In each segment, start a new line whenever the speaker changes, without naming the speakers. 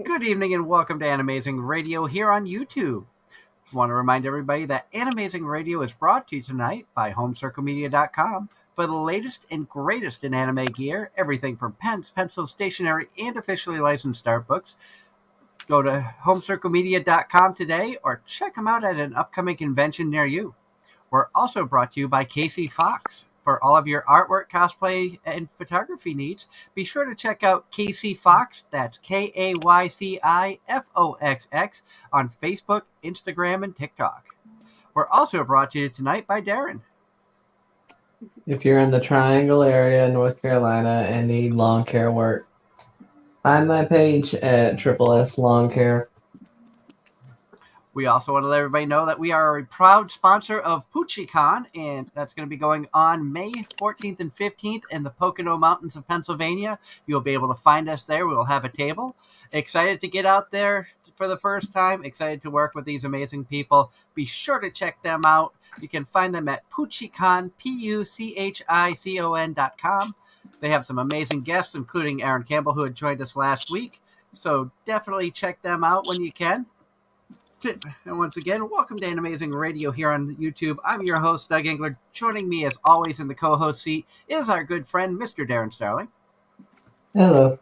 Good evening and welcome to Anime-Zing Radio here on YouTube. I want to remind everybody that Anime-Zing Radio is brought to you tonight by HomecircleMedia.com for the latest and greatest in anime gear, everything from pens, pencils, stationery, and officially licensed art books. Go to HomecircleMedia.com today or check them out at an upcoming convention near you. We're also brought to you by Casey Fox. For all of your artwork, cosplay, and photography needs, be sure to check out Casey Fox, that's KAYCIFOXX, on Facebook, Instagram, and TikTok. We're also brought to you tonight by Darren.
If you're in the Triangle area, North Carolina, and need lawn care work, find my page at Triple S Lawn Care.
We also want to let everybody know that we are a proud sponsor of PoochieCon, and that's going to be going on May 14th and 15th in the Pocono Mountains of Pennsylvania. You'll be able to find us there. We will have a table. Excited to get out there for the first time. Excited to work with these amazing people. Be sure to check them out. You can find them at PoochieCon, PUCHICON.com. They have some amazing guests, including Aaron Campbell, who had joined us last week. So definitely check them out when you can. And once again, welcome to Anime-Zing Radio here on YouTube. I'm your host, Doug Engler. Joining me, as always, in the co-host seat is our good friend, Mr. Darren Starling.
Hello.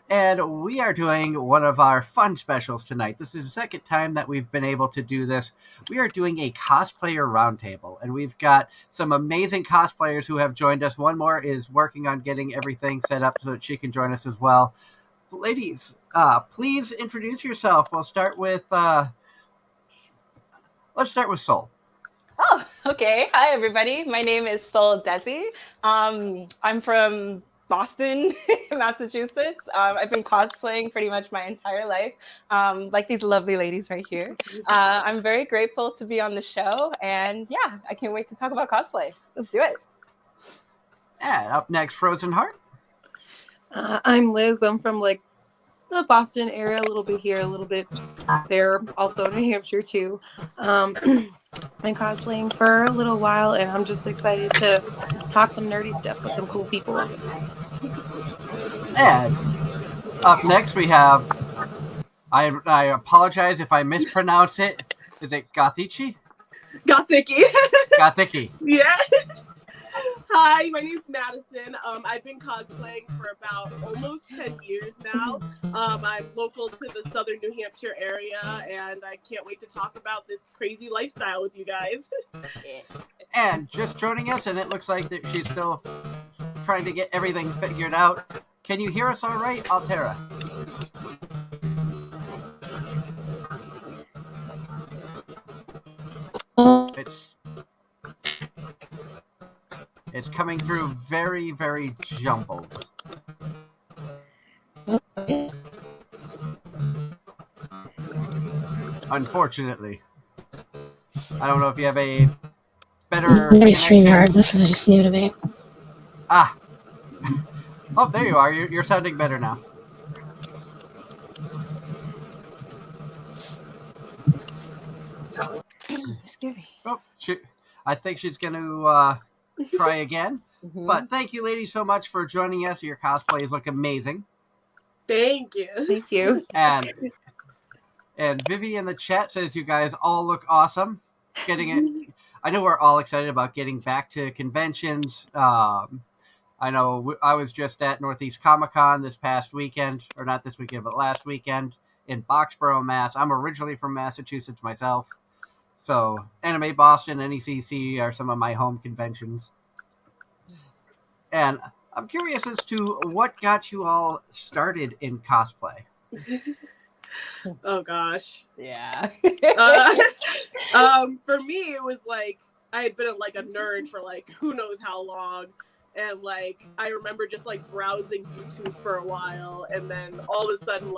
And we are doing one of our fun specials tonight. This is the second time that we've been able to do this. We are doing a cosplayer roundtable, and we've got some amazing cosplayers who have joined us. One more is working on getting everything set up so that she can join us as well. Ladies, please introduce yourself. We'll start with let's start with Soul.
Oh, okay. Hi, everybody. My name is Soul Desi. I'm from Boston, Massachusetts. I've been cosplaying pretty much my entire life, like these lovely ladies right here. I'm very grateful to be on the show, and yeah, I can't wait to talk about cosplay. Let's do it.
And up next, Frozen Heart.
I'm Liz. I'm from the Boston area, a little bit here, a little bit there, also New Hampshire too. Been cosplaying for a little while, and I'm just excited to talk some nerdy stuff with some cool people.
And up next we have, I apologize if I mispronounce it. Is it Gothichi?
Gothicki.
Gothicki.
Yeah. Hi, my name's Madison. I've been cosplaying for about almost 10 years now. I'm local to the southern New Hampshire area, and I can't wait to talk about this crazy lifestyle with you guys.
And just joining us, and it looks like that she's still trying to get everything figured out. Can you hear us all right, Altera? It's coming through very, very jumbled. Unfortunately. I don't know if you have a better...
Maybe StreamYard. This is just new to me.
Ah. Oh, there you are. You're sounding better now.
Excuse me.
Oh, I think she's going to... try again. Mm-hmm. But thank you, ladies, so much for joining us. Your cosplays look amazing.
Thank you.
Thank you.
And Vivi in the chat says you guys all look awesome. Getting it. I know we're all excited about getting back to conventions. I know I was just at Northeast Comic-Con this past weekend, or not this weekend, but last weekend in Boxborough, Mass. I'm originally from Massachusetts myself. So, Anime Boston, NECC are some of my home conventions. And I'm curious as to what got you all started in cosplay.
Oh, gosh.
Yeah.
For me, it was like, I had been a nerd for who knows how long. And I remember just browsing YouTube for a while. And then all of a sudden,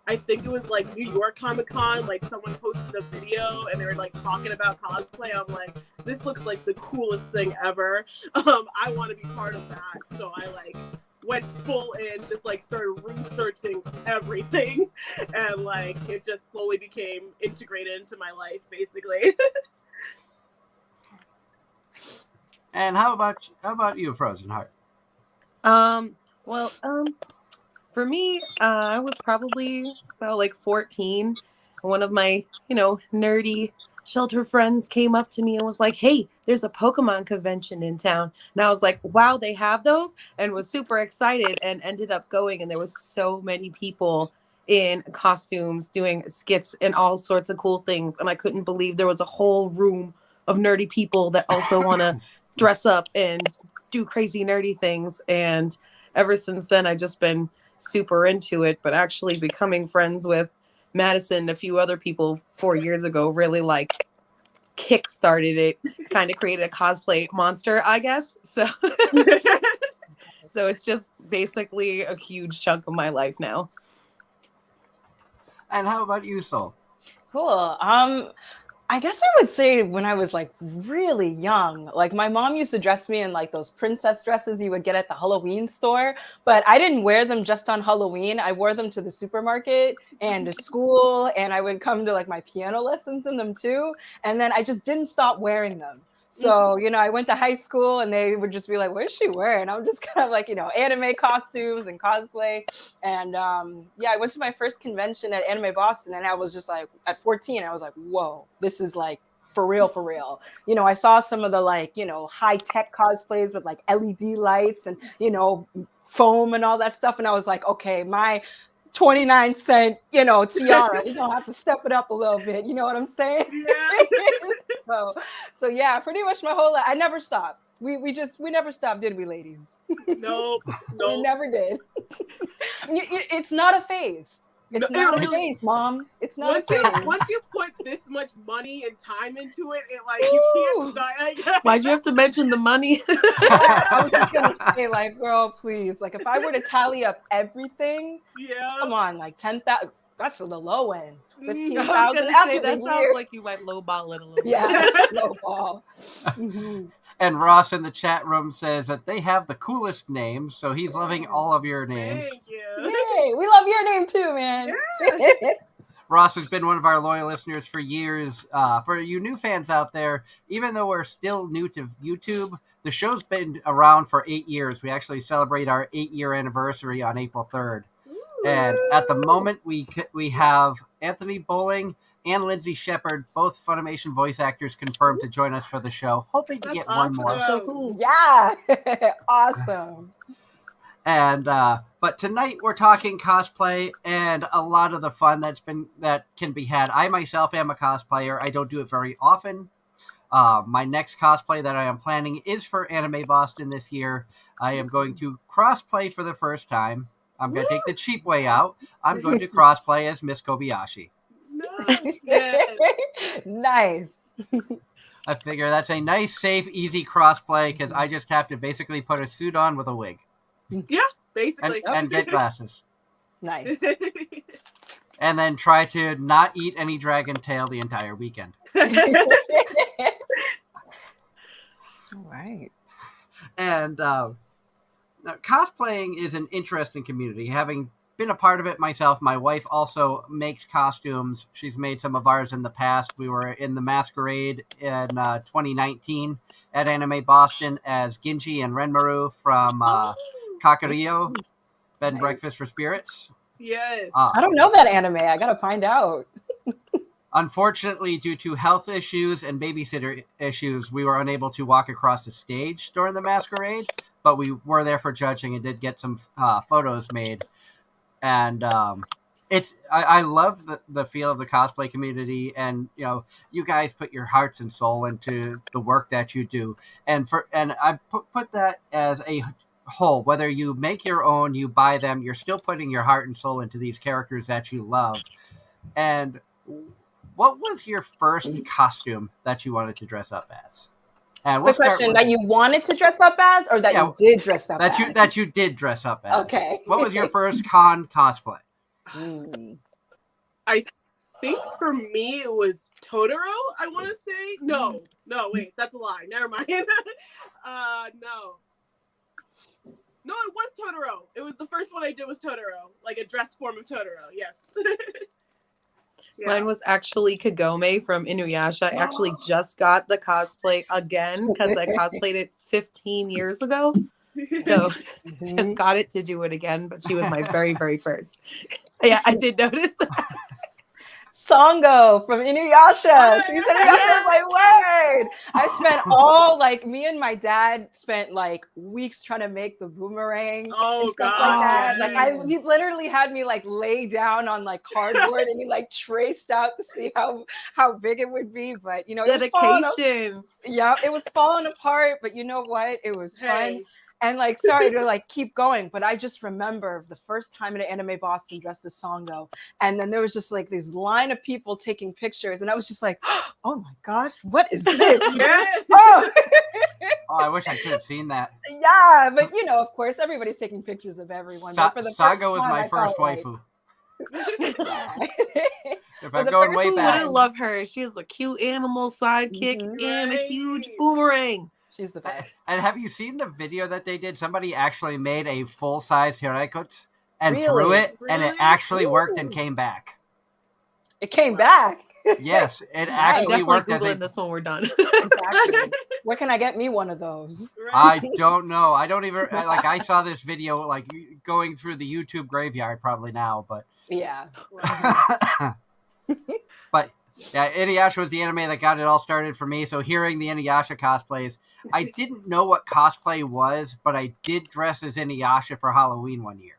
I think it was New York Comic-Con, someone posted a video and they were talking about cosplay. I'm like, this looks like the coolest thing ever. I want to be part of that. So I went full in, just started researching everything, and it just slowly became integrated into my life, basically.
And how about you, Frozen Heart?
For me, I was probably about like 14. One of my, nerdy shelter friends came up to me and was like, "Hey, there's a Pokemon convention in town." And I was like, "Wow, they have those?" And was super excited and ended up going. And there was so many people in costumes doing skits and all sorts of cool things. And I couldn't believe there was a whole room of nerdy people that also want to dress up and do crazy nerdy things. And ever since then, I've just been super into it, but actually becoming friends with Madison and a few other people 4 years ago really like kick-started it, kind of created a cosplay monster, I guess. So so it's just basically a huge chunk of my life now.
And how about you, Sol?
Cool. I guess I would say when I was like really young, like my mom used to dress me in like those princess dresses you would get at the Halloween store, but I didn't wear them just on Halloween. I wore them to the supermarket and to school, and I would come to like my piano lessons in them too. And then I just didn't stop wearing them. So, I went to high school and they would just be like, "What is she wearing?" I'm just kind of like, anime costumes and cosplay. And I went to my first convention at Anime Boston, and I was just like, at 14, I was like, whoa, this is like for real, for real. I saw some of the like, high tech cosplays with like LED lights and, foam and all that stuff. And I was like, okay, my 29-cent, tiara, we're gonna have to step it up a little bit. You know what I'm saying?
Yeah.
so yeah, pretty much my whole life. I never stopped. We never stopped, did we, ladies?
Nope.
We never did. It's not a phase. It's not a phase, Mom. It's not a phase.
Once you put this much money and time into it, you can't start.
Why'd you have to mention the money?
I was just gonna say, like, girl, please. Like, if I were to tally up everything, come on, like 10,000. That's the low end. 15,000.
That sounds like you might lowball it a little bit.
Yeah, lowball. Mm-hmm.
And Ross in the chat room says that they have the coolest names, so he's loving all of your names.
Thank you.
Hey, we love your name too, man. Yeah.
Ross has been one of our loyal listeners for years. For you new fans out there, even though we're still new to YouTube, the show's been around for 8 years. We actually celebrate our 8-year anniversary on April 3rd. Ooh. And at the moment, we have Anthony Bowling and Lindsay Shepard, both Funimation voice actors, confirmed to join us for the show. Hoping to get one more.
So cool. Yeah. Awesome.
And but tonight we're talking cosplay and a lot of the fun that can be had. I myself am a cosplayer. I don't do it very often. My next cosplay that I am planning is for Anime Boston this year. I am going to crossplay for the first time. I'm going to take the cheap way out. I'm going to crossplay as Miss Kobayashi.
Nice.
I figure that's a nice, safe, easy crossplay because I just have to basically put a suit on with a wig.
Yeah, basically.
And get glasses.
Nice.
And then try to not eat any dragon tail the entire weekend.
All right.
And cosplaying is an interesting community. Having been a part of it myself, my wife also makes costumes. She's made some of ours in the past. We were in the Masquerade in 2019 at Anime Boston as Genji and Renmaru from Kakario, Bed and Breakfast for Spirits.
Yes.
I don't know that anime. I gotta find out.
Unfortunately, due to health issues and babysitter issues, we were unable to walk across the stage during the Masquerade, but we were there for judging and did get some photos made. And I love the feel of the cosplay community, and you guys put your hearts and soul into the work that you do, and I put that as a whole. Whether you make your own, you buy them, you're still putting your heart and soul into these characters that you love. And what was your first costume that you wanted to dress up as? And
the question that you wanted to dress up as, or that you did dress up as?
That you did dress up as.
Okay.
What was your first con cosplay?
I think for me it was Totoro, I want to say. No, wait, that's a lie. Never mind. No, it was Totoro. It was the first one I did was Totoro, like a dress form of Totoro. Yes.
Yeah. Mine was actually Kagome from Inuyasha. I actually just got the cosplay again because I cosplayed it 15 years ago. So just got it to do it again, but she was my very, very first. Yeah, I did notice that.
Songo from Inuyasha. Season
Yeah.
my word. I spent me and my dad spent like weeks trying to make the boomerang
Oh,
and stuff
God.
like that.
Yeah.
He literally had me like lay down on like cardboard and he like traced out to see how big it would be. But you know,
Dedication.
it was falling apart. But you know what? It was fun.
Hey.
And like, sorry to like keep going, but I just remember the first time at Anime Boston dressed as Songo, and then there was just like this line of people taking pictures, and I was just like, oh my gosh, what is this?
Yeah.
Oh.
Oh, I wish I could have seen that.
Yeah, but you know, of course, everybody's taking pictures of everyone. But for the
Saga
first
was
time,
my
I
first
felt like-
waifu.
Yeah.
If
For
I'm
the
going
first
way
time-
Who
back.
wouldn't love her? She has a cute animal sidekick
Mhm.
and a
Right.
huge boomerang.
She's the best.
And have you seen the video that they did? Somebody actually made a full-size Hirakut and
Really?
threw it, and it
Really?
actually worked and
Ooh.
came back.
It came back.
Yes, it
I'm
actually
definitely
worked as
Googling
a...
this when we're done.
Exactly. Where can I get me one of those?
I don't know. I don't even... Like, I saw this video, like, going through the YouTube graveyard probably now, but...
Yeah.
But yeah, Inuyasha was the anime that got it all started for me. So hearing the Inuyasha cosplays, I didn't know what cosplay was, but I did dress as Inuyasha for Halloween one year.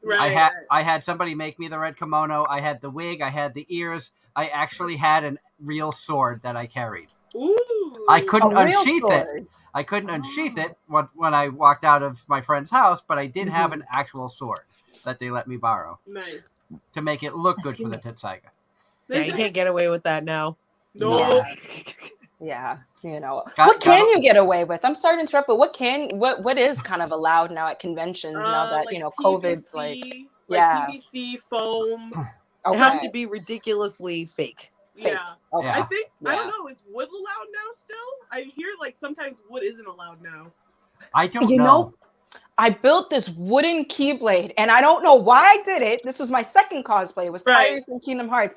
Right.
I had somebody make me the red kimono. I had the wig. I had the ears. I actually had a real sword that I carried.
Ooh.
I couldn't
A real
unsheath it.
sword.
I couldn't unsheath it when I walked out of my friend's house, but I did have an actual sword that they let me borrow
Nice.
to make it look good for the Tetsaiga.
Yeah, you can't get away with that now.
No.
Yeah, you know.
Got-
What can
got-
you get away with? I'm sorry to interrupt, but what is kind of allowed now at conventions now that,
Like
you know, COVID's
PVC,
yeah.
PVC foam.
It has
Okay.
to be ridiculously fake.
Yeah.
Okay.
Yeah.
I think I
Yeah.
don't know. Is wood allowed now? Still, I hear like sometimes wood isn't allowed now.
I don't
You
know.
know, I built this wooden keyblade, and I don't know why I did it. This was my second cosplay. It was
Right.
Pirates and Kingdom Hearts.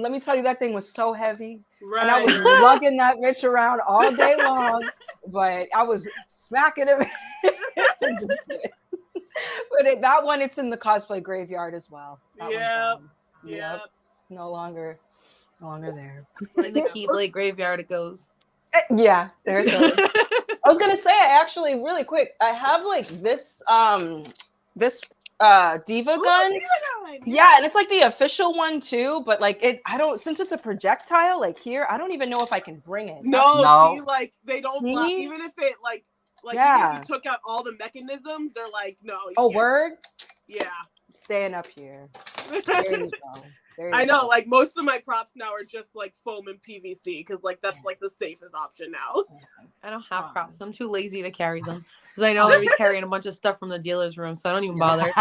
Let me tell you, that thing was so heavy.
Right.
And I was lugging that bitch around all day long, but I was smacking it. But that one, it's in the cosplay graveyard as well. That one's
Yep.
gone.
Yep.
No longer there.
In the Keyblade graveyard it goes.
Yeah, there it goes. I was gonna say, I actually really quick, I have like this Diva
Ooh,
gun.
Diva gun.
Yeah, and it's like the official one too, but like since it's a projectile, like here, I don't even know if I can bring it.
No,
No.
See, like they don't
See?
block, even if it like
Yeah.
even if you took out all the mechanisms, they're like, no. You
Oh,
can't.
word?
Yeah.
Staying up here. There you go. There you
I know,
go.
like most of my props now are just like foam and PVC because like that's like the safest option now.
I don't have props. I'm too lazy to carry them. Because I know I'll be carrying a bunch of stuff from the dealer's room, so I don't even bother.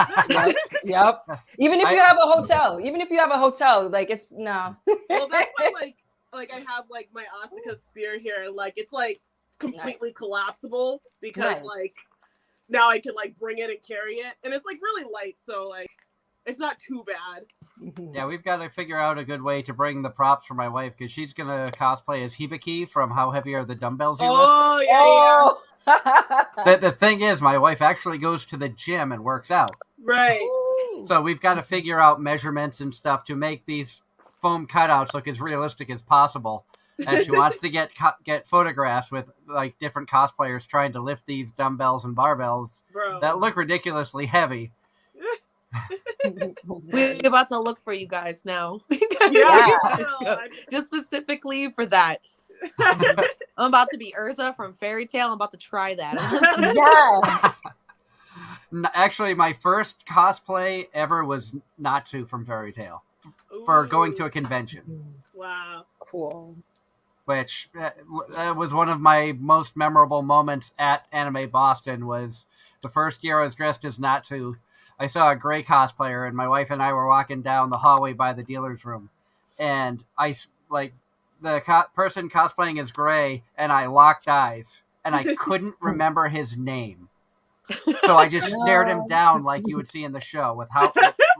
Yep. Even if you have a hotel, like it's no.
Well, that's why like I have like my Asuka spear here, and like it's like completely collapsible because
Nice.
like now I can like bring it and carry it, and it's like really light, so like it's not too bad.
Yeah, we've got to figure out a good way to bring the props for my wife because she's going to cosplay as Hibiki from How Heavy Are the Dumbbells You Lift.
Oh yeah,
Oh.
The thing is, my wife actually goes to the gym and works out.
right.
So we've got to figure out measurements and stuff to make these foam cutouts look as realistic as possible. And she wants to get photographs with like different cosplayers trying to lift these dumbbells and barbells
Bro.
that look ridiculously heavy.
We're about to look for you guys now.
Yeah,
Let's go. Just specifically for that. I'm about to be Urza from Fairy Tail. I'm about to try that.
Yeah.
Actually, my first cosplay ever was Natsu from Fairy Tail for going to a convention,
Wow.
Cool.
which was one of my most memorable moments at Anime Boston. Was the first year I was dressed as Natsu. I saw a gray cosplayer, and my wife and I were walking down the hallway by the dealer's room, and I like the person cosplaying as Gray, and I locked eyes, and I couldn't remember his name. So I just stared him down like you would see in the show with how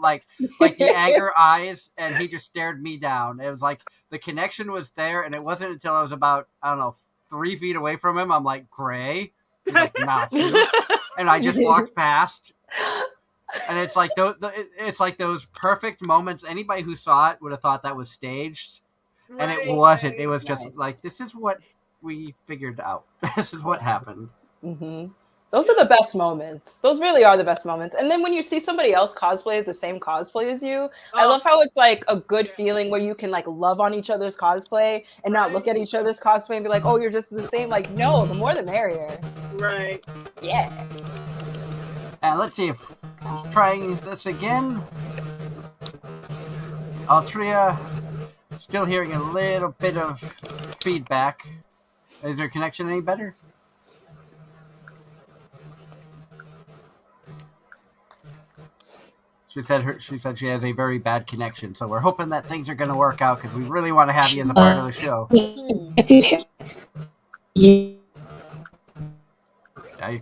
like the anger eyes, and he just stared me down. It was like the connection was there, and it wasn't until I was about, I don't know, 3 feet away from him, I'm like, Gray? He's like, Natsu. and I just walked past. And it's like it's like those perfect moments. Anybody who saw it would have thought that was staged, and it wasn't. It was just like, this is what we figured out. This is what happened.
Mm-hmm. Those are the best moments. Those really are the best moments. And then when you see somebody else cosplay the same cosplay as you, I love how it's like a good feeling where you can like love on each other's cosplay and not look at each other's cosplay and be like, oh, you're just the same. Like, no, the more the merrier.
Right.
Yeah.
And let's see if trying this again. Altria, still hearing a little bit of feedback. Is their connection any better? She said she has a very bad connection, so we're hoping that things are going to work out because we really want to have you as a part of the show.
If you hear,
Yeah,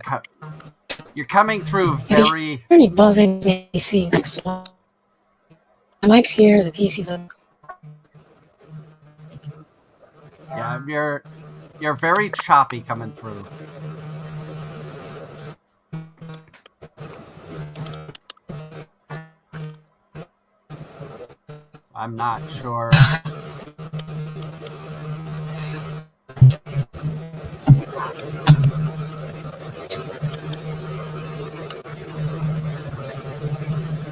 you're coming through very.
any buzzing PC next to the mic's here, the PC's on.
Yeah, you're very choppy coming through. I'm not sure.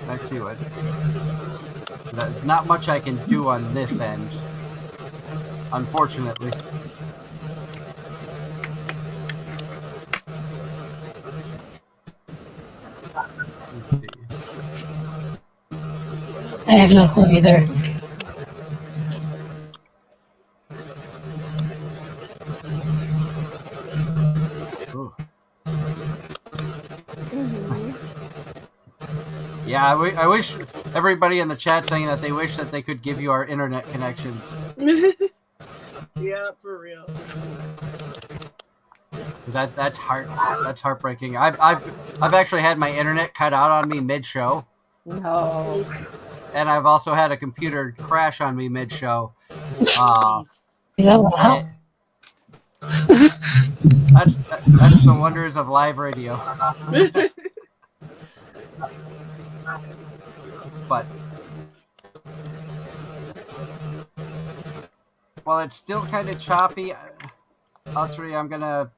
Let's see what. There's not much I can do on this end, unfortunately. Let's see.
I have no clue either.
Yeah, I wish everybody in the chat saying that they wish that they could give you our internet connections.
Yeah, for real.
That's heartbreaking. I've actually had my internet cut out on me mid-show.
No.
Is
And I've also had a computer crash on me mid-show.
that what happened?
That's the wonders of live radio. But while it's still kind of choppy, Altria, I'm gonna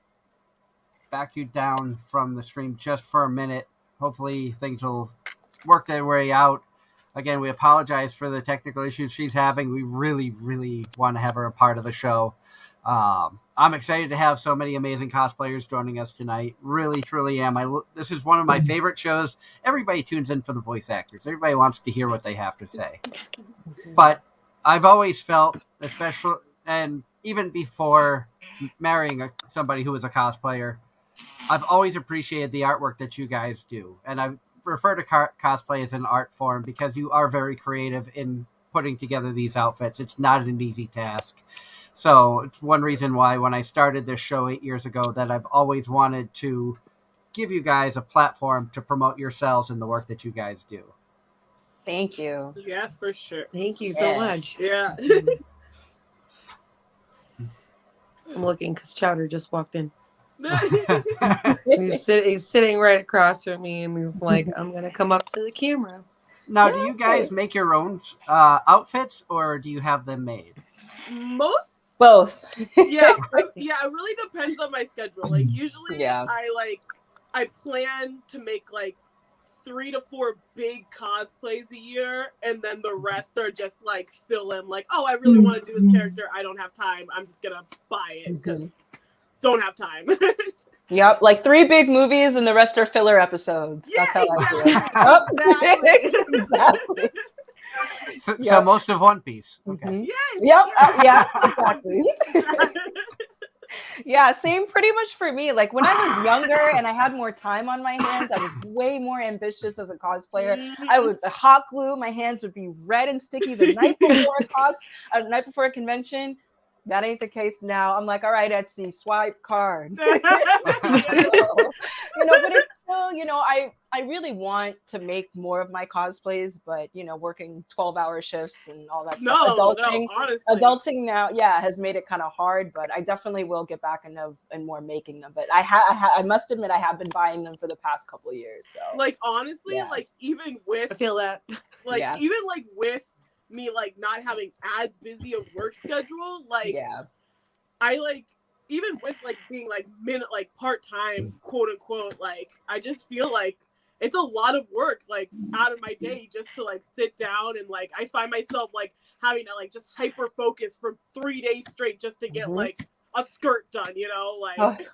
back you down from the stream just for a minute. Hopefully things will work their way out. Again, we apologize for the technical issues she's having. We really, really want to have her a part of the show. I'm excited to have so many amazing cosplayers joining us tonight. Really, truly am. This is one of my favorite shows. Everybody tunes in for the voice actors. Everybody wants to hear what they have to say. But I've always felt, especially, and even before marrying somebody who is a cosplayer, I've always appreciated the artwork that you guys do. And I refer to cosplay as an art form because you are very creative in putting together these outfits. It's not an easy task. So it's one reason why when I started this show 8 years ago that I've always wanted to give you guys a platform to promote yourselves and the work that you guys do.
Thank you.
Yeah, for sure.
Thank you so much.
Yeah.
I'm looking because Chowder just walked in. He's sitting right across from me, and he's like, "I'm gonna come up to the camera."
Now, do you guys make your own outfits, or do you have them made?
Both.
Yeah, it really depends on my schedule. Like usually I plan to make like 3 to 4 big cosplays a year, and then the rest are just like fill in, like, oh, I really want to do this character, I don't have time, I'm just gonna buy it because don't have time.
Yep, like 3 big movies and the rest are filler episodes.
Yeah,
that's how I feel. Exactly.
So most of One Piece. Okay.
Yes.
Yep. Yeah, exactly. Yeah, same pretty much for me. Like when I was younger and I had more time on my hands, I was way more ambitious as a cosplayer. I was a hot glue. My hands would be red and sticky the night before a convention. That ain't the case now. I'm like, all right, Etsy, swipe card. But Well, I really want to make more of my cosplays, but working 12-hour shifts and all that stuff.
No, honestly.
Adulting now, yeah, has made it kind of hard, but I definitely will get back into and more making them. But I must admit, I have been buying them for the past couple of years. So
like honestly,
yeah.
like even with
I feel that.
like
Yeah.
even like with me like not having as busy a work schedule, like
yeah.
I like even with like being like part-time, quote unquote, like I just feel like it's a lot of work like out of my day just to like sit down, and like I find myself like having to like just hyper focus for 3 days straight just to get like a skirt done, like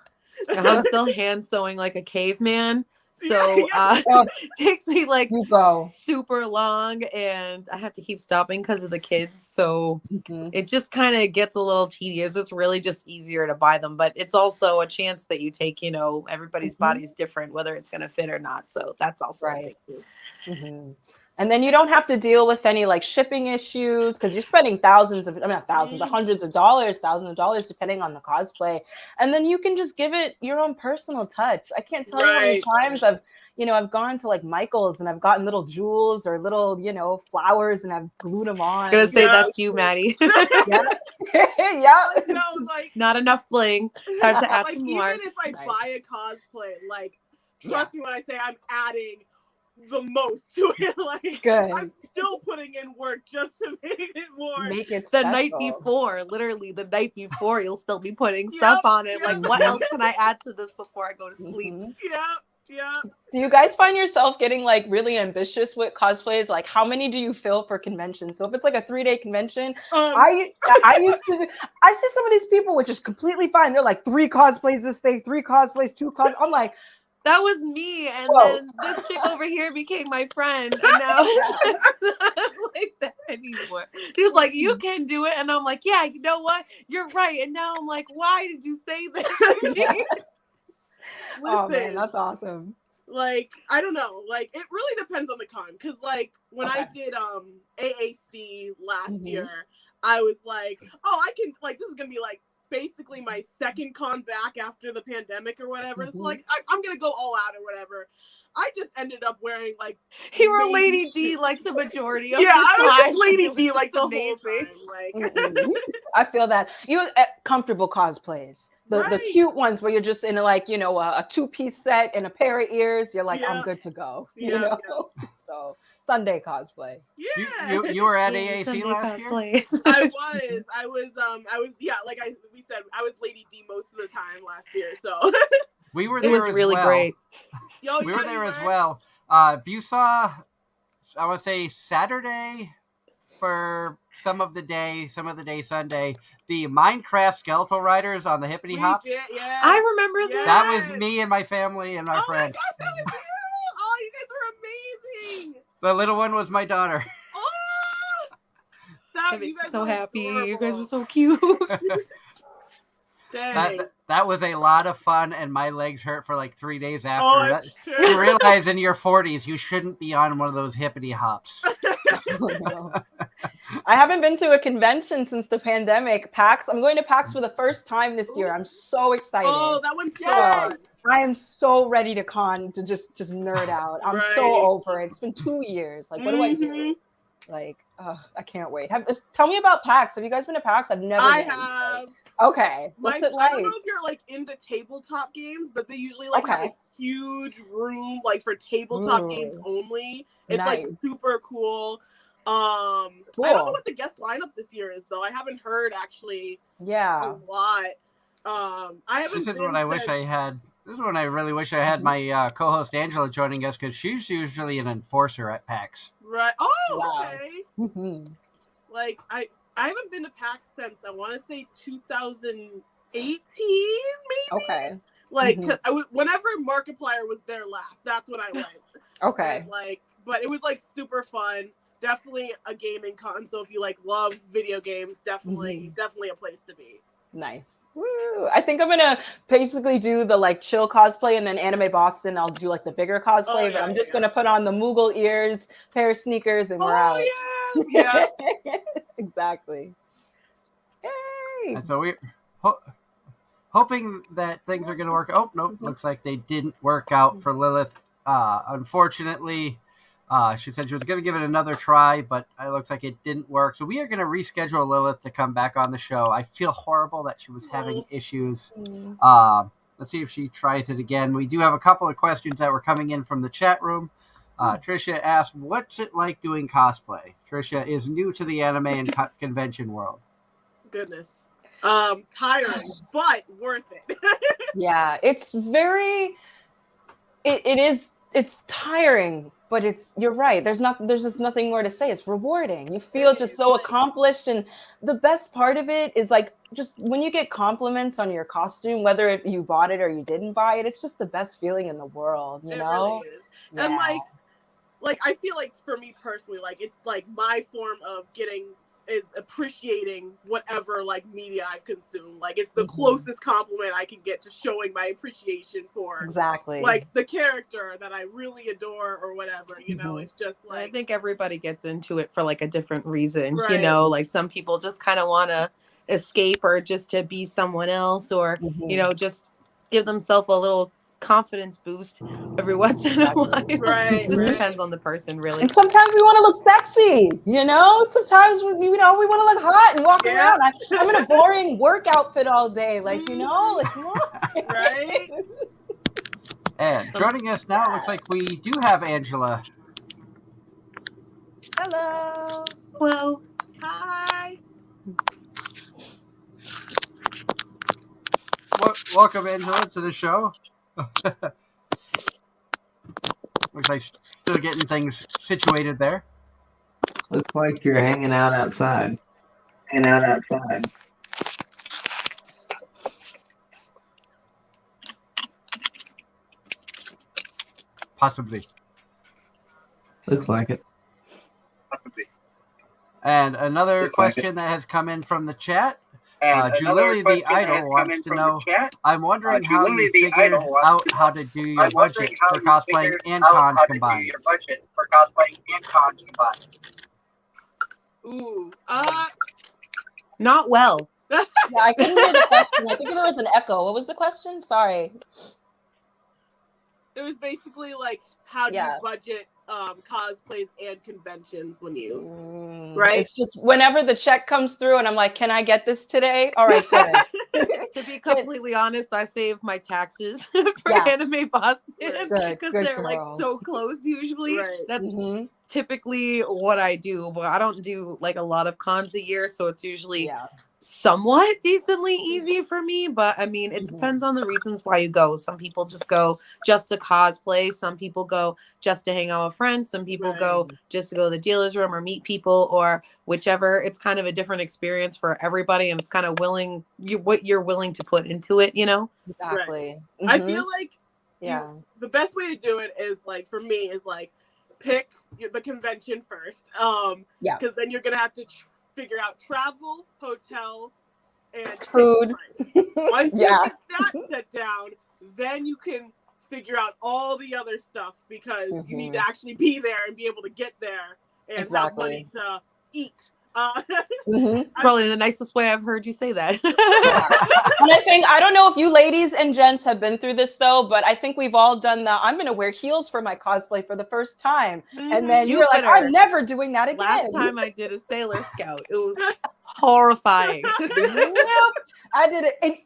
I'm still hand sewing like a caveman. So
Yeah.
it takes me like
You go.
super long, and I have to keep stopping because of the kids. So it just kind of gets a little tedious. It's really just easier to buy them, but it's also a chance that you take, everybody's body is different, whether it's going to fit or not. So that's also
Right. And then you don't have to deal with any like shipping issues because you're spending not thousands, but hundreds of dollars, depending on the cosplay. And then you can just give it your own personal touch. I can't tell you how many times I've gone to like Michael's and I've gotten little jewels or little, flowers, and I've glued them on.
I was going to say that's you, Maddie.
Yeah. Yeah.
No, like
not enough bling. Time to add
like
some
even
more.
if I buy a cosplay, like trust me when I say I'm adding the most to it. Like I'm still putting in work just to make it more.
Make it
the
special.
night before, literally the night before, you'll still be putting stuff on it. Like, what else can I add to this before I go to sleep?
Yeah.
Do you guys find yourself getting like really ambitious with cosplays? Like, how many do you fill for conventions? So if it's like a 3-day convention, I see some of these people, which is completely fine. They're like 3 cosplays this day, 3 cosplays, 2 cosplays. I'm like,
that was me, and then this chick over here became my friend, and now it's not like that anymore. She was like, "You can do it," and I'm like, "Yeah, you know what? You're right." And now I'm like, "Why did you say that to me?"
Oh man, that's awesome.
Like, I don't know. Like, it really depends on the con. Because, like, when I did AAC last year, I was like, oh, I can, like, this is going to be, like, basically my second con back after the pandemic or whatever. So, like, I'm going to go all out or whatever. I just ended up wearing, like...
You were Lady D, like, the majority of the
time. Yeah, I was
Lady
D, like, the whole time. Like...
I feel that. You comfortable cosplays. The cute ones where you're just in a 2-piece set and a pair of ears. You're like, I'm good to go. So Sunday cosplay.
Yeah.
You were at AAC last year?
I was like we said, I was Lady D most of the time last year. So
we were there.
It was really great.
We were there as well. If you saw, I would say Saturday for some of the day Sunday, the Minecraft skeletal riders on the hippity hops.
Yeah.
I remember that.
That was me and my family and our friend.
Oh my gosh, that was you! Oh, you guys were amazing.
The little one was my daughter.
Oh,
that makes me so happy. Adorable. You guys were so cute.
That was a lot of fun, and my legs hurt for like 3 days after. You realize in your 40s you shouldn't be on one of those hippity hops.
I haven't been to a convention since the pandemic. PAX. I'm going to PAX for the first time this year. I'm so excited.
Oh, that one's fun.
I am so ready to just nerd out. I'm so over it. It's been 2 years. Like, what do I do? Like, I can't wait. Tell me about PAX. Have you guys been to PAX? I've never been.
I have.
Okay. What's it like?
I don't know if you're like into tabletop games, but they usually like have a huge room like for tabletop games only. It's like super cool. I don't know what the guest lineup this year is though. I haven't heard actually.
Yeah.
A lot.
This is when I really wish I had my co-host Angela joining us, because she's usually an enforcer at PAX.
Right. Oh,
wow.
Okay. Like I haven't been to PAX since I want to say 2018, maybe.
Okay.
Like whenever Markiplier was there last, that's when I went.
Okay.
And, but it was like super fun. Definitely a gaming con. So if you like love video games, definitely a place to be.
Nice. Woo. I think I'm gonna basically do the like chill cosplay, and then Anime Boston I'll do like the bigger cosplay, but I'm just gonna put on the Moogle ears, pair of sneakers, and we're out.
Yeah.
Exactly. Yay.
And so hoping that things are going to work. Oh, nope. Looks like they didn't work out for Lillith. Unfortunately, she said she was going to give it another try, but it looks like it didn't work. So we are going to reschedule Lillith to come back on the show. I feel horrible that she was having issues. Let's see if she tries it again. We do have a couple of questions that were coming in from the chat room. Trisha asked, what's it like doing cosplay? Trisha is new to the anime and convention world.
Goodness. Tiring, but worth it.
Yeah, it's very, it's tiring, but you're right. There's just nothing more to say. It's rewarding. You feel just so accomplished. And the best part of it is like, just when you get compliments on your costume, whether you bought it or you didn't buy it, it's just the best feeling in the world, you know?
Really is.
Yeah.
And like, I feel like for me personally, like it's like my form of is appreciating whatever like media I've consumed. Like it's the closest compliment I can get to showing my appreciation for like the character that I really adore or whatever, you know. It's just like,
I think everybody gets into it for like a different reason,
right.
You know, like some people just kind of want to escape or just to be someone else or, you know, just give themselves a little confidence boost every once in a while.
Right.
Just depends on the person, really.
And sometimes we want to look sexy, you know? Sometimes we want to look hot and walk around. I'm in a boring work outfit all day. Like, you know, like, come on.
Right?
And joining us now, looks like we do have Angela.
Hello.
Hello.
Hi.
Welcome, Angela, to the show. Looks like still getting things situated there.
Looks like you're hanging out outside.
Possibly.
Looks like it.
And another question that has come in from the chat. Julily the Idol wants to know, I'm wondering how you figured out how to do your budget for cosplaying and cons combined.
Ooh.
Not well.
Yeah, I couldn't hear the question. I think there was an echo. What was the question? Sorry.
It was basically like, how do you budget cosplays and conventions when you, right?
It's just whenever the check comes through and I'm like, can I get this today? All right, good.
To be completely honest, I save my taxes for Anime Boston because they're like so close usually.
Right.
That's typically what I do, but I don't do like a lot of cons a year, so it's usually somewhat decently easy for me. But I mean, it depends on the reasons why you go. Some people just go just to cosplay, some people go just to hang out with friends, some people go just to go to the dealer's room or meet people or whichever. It's kind of a different experience for everybody, and it's kind of what you're willing to put into it, you know.
Exactly.
I feel like the best way to do it is like, for me, is like pick the convention first, because then you're gonna have to figure out travel, hotel, and
food.
Once you get that set down, then you can figure out all the other stuff, because you need to actually be there and be able to get there and have money to eat.
Probably the nicest way I've heard you say that.
And I don't know if you ladies and gents have been through this though, but I think we've all done that. I'm gonna wear heels for my cosplay for the first time, and then you're like, I'm never doing that again.
Last time I did a Sailor Scout, it was horrifying.
I did it. And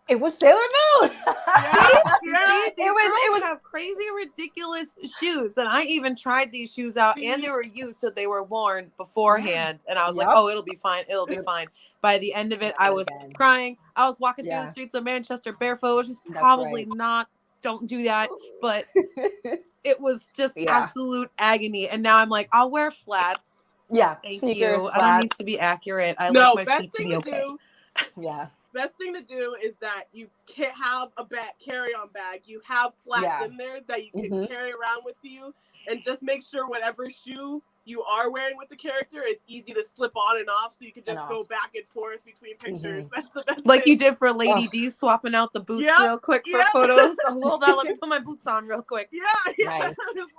it was Sailor Moon.
These girls have crazy, ridiculous shoes, and I even tried these shoes out, and they were used, so they were worn beforehand. And I was like, "Oh, it'll be fine. It'll be fine." By the end of it, I was crying. I was walking through the streets of Manchester barefoot, which is probably not. Don't do that, but it was just absolute agony. And now I'm like, I'll wear flats.
Yeah,
thank
sneakers,
you.
flats.
I don't need to be accurate. I like my feet to be okay.
Best thing to do is that you can't have a carry-on bag. You have flats in there that you can carry around with you, and just make sure whatever shoe you are wearing with the character is easy to slip on and off, so you can just go back and forth between pictures. That's the best
like
thing.
you did for Lady D, swapping out the boots real quick for photos. So hold on, let me put my boots on real quick.
Nice.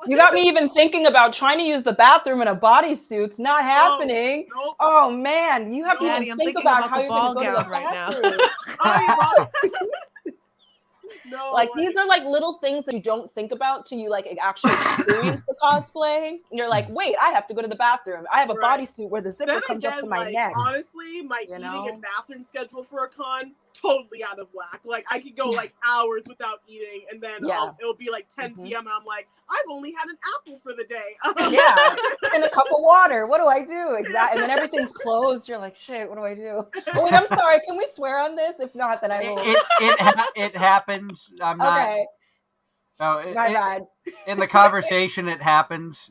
You got me even thinking about trying to use the bathroom in a bodysuit. It's not happening. Oh man, you have to even think about how you're going to go to the bathroom.
Oh, no,
Like these are like little things that you don't think about till you like actually experience the cosplay. And you're like, wait, I have to go to the bathroom. I have a
Right.
bodysuit where the zipper
Then
comes up
again,
to my
like,
neck.
honestly, my
You
eating
know?
and bathroom schedule for a con totally out of whack. Like I could go like hours without eating, and then
Yeah.
it'll be like 10 p.m. and I'm like, I've only had an apple for the day.
Yeah, and a cup of water. What do I do? Exactly. And then everything's closed. You're like, shit. What do I do? Oh wait, I'm sorry. Can we swear on this? If not, then I will.
It happens. I'm not.
Okay.
No,
My bad.
In the conversation, it happens.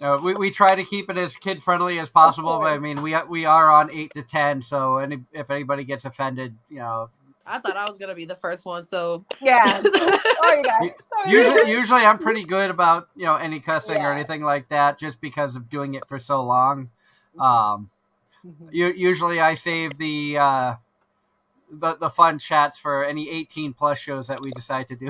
We try to keep it as kid friendly as possible, but I mean we are on 8 to 10, so if anybody gets offended,
I thought I was gonna be the first one, so
Yeah. Sorry, guys.
Usually I'm pretty good about any cussing or anything like that, just because of doing it for so long. Usually I save the fun chats for any 18 plus shows that we decide to do.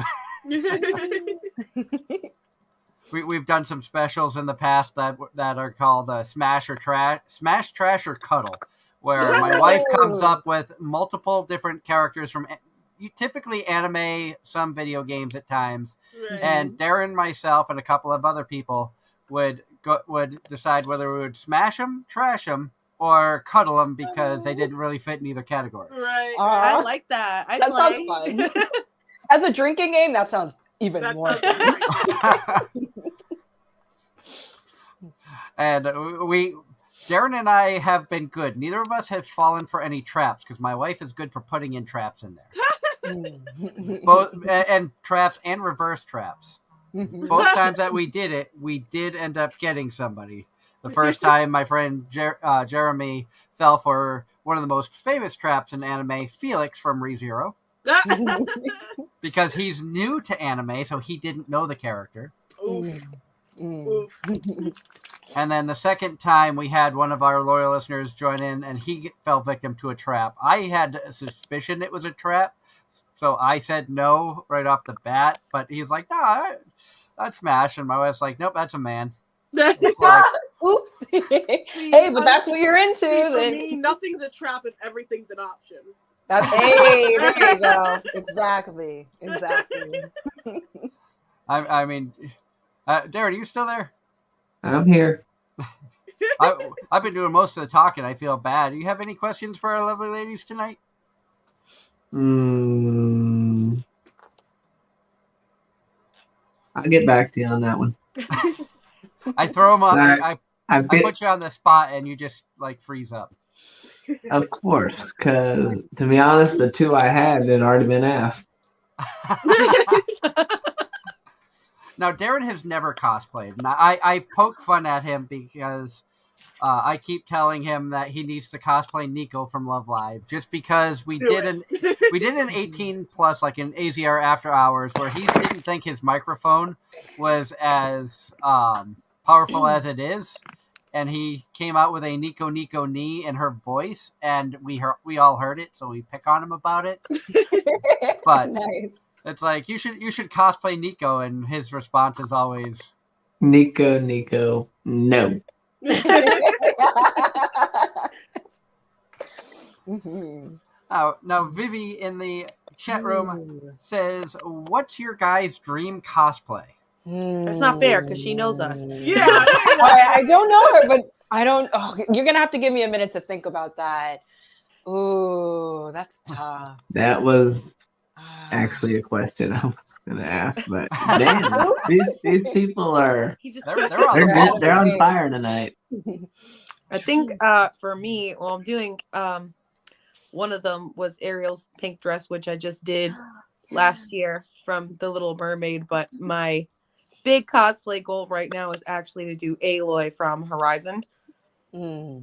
We've done some specials in the past that are called Smash, Trash, or Cuddle, where my wife comes up with multiple different characters from typically anime, some video games at times, and Darren, myself, and a couple of other people would decide whether we would smash them, trash them, or cuddle them because they didn't really fit in either category.
Right.
I like that.
That sounds fun. As a drinking game, that sounds even more fun.
And Darren and I have been good. Neither of us have fallen for any traps because my wife is good for putting in traps in there. Both and traps and reverse traps. Both times that we did it, we did end up getting somebody. The first time, my friend Jeremy fell for one of the most famous traps in anime, Felix from ReZero, because he's new to anime, so he didn't know the character.
Oof. Oof.
And then the second time, we had one of our loyal listeners join in, and he fell victim to a trap. I had a suspicion it was a trap, so I said no right off the bat. But he's like, "Nah, I'd smash." And my wife's like, "Nope, that's a man." It's like,
oops. Hey, but that's what you're into.
For me, nothing's a trap if everything's an option.
Hey, there you go. Exactly.
I mean, Darren, are you still there?
I'm here.
I've been doing most of the talking. I feel bad. Do you have any questions for our lovely ladies tonight?
I'll get back to you on that one.
I throw them up. I
put
you on the spot, and you just like freeze up.
Of course, because to be honest, the two I had had already been asked.
Now, Darren has never cosplayed. And I poke fun at him because I keep telling him that he needs to cosplay Nico from Love Live, just because we did an 18 plus, like an AZR After Hours, where he didn't think his microphone was as powerful as it is, and he came out with a Nico knee in her voice, and we all heard it, so we pick on him about it. But
nice.
It's like you should cosplay Nico, and his response is always
Nico, no.
Now Vivi in the chat room says, "What's your guys' dream cosplay?"
That's not fair because she knows us.
Yeah.
I don't know her, but I don't. Oh, you're gonna have to give me a minute to think about that. Ooh, that's tough.
That was actually a question I was going to ask, but damn, these people are they're on fire tonight.
I think for me, well, I'm doing one of them was Ariel's pink dress, which I just did last year from The Little Mermaid, but my big cosplay goal right now is actually to do Aloy from Horizon.
Nice.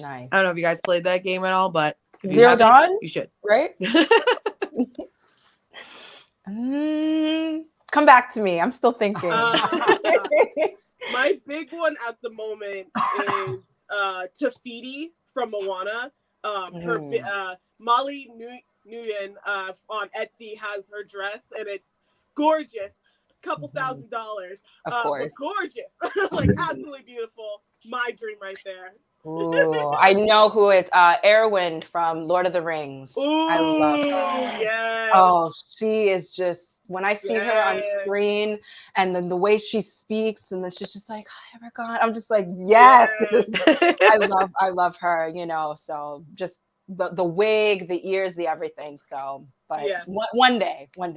I don't know if you guys played that game at all, but
Zero Dawn,
you should.
Right? Come back to me. I'm still thinking.
My big one at the moment is Tafiti from Moana. Her Molly Nguyen on Etsy has her dress, and it's gorgeous. Couple $1,000.
Of course.
But gorgeous. Like absolutely beautiful. my dream right there.
Ooh, I know who it's. Erwin from Lord of the Rings.
Ooh,
I love her.
yes.
Oh, she is just, when I see her on
Yes.
screen and then the way she speaks and then she's just like, hi, oh my God. I'm just like, yes. I love her, you know, so just the wig, the ears, the everything. So, but
Yes.
one day, when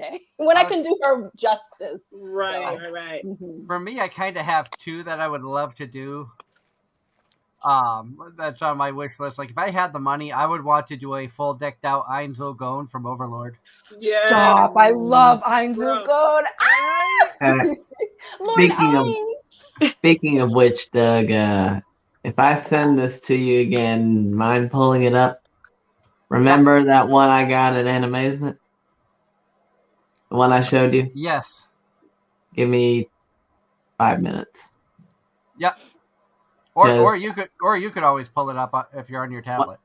I can do her justice.
Right,
So.
right.
Mhm.
For me, I kind of have two that I would love to do. That's on my wish list. Like, if I had the money, I would want to do a full decked out Ainzel Gone from Overlord.
Yes.
Stop! I love Ainzel Gone.
Speaking of which, Doug, if I send this to you again, mind pulling it up? Remember that one I got at Anime-Zing? The one I showed you?
Yes.
Give me 5 minutes.
Yep. Or you could always pull it up if you're on your tablet.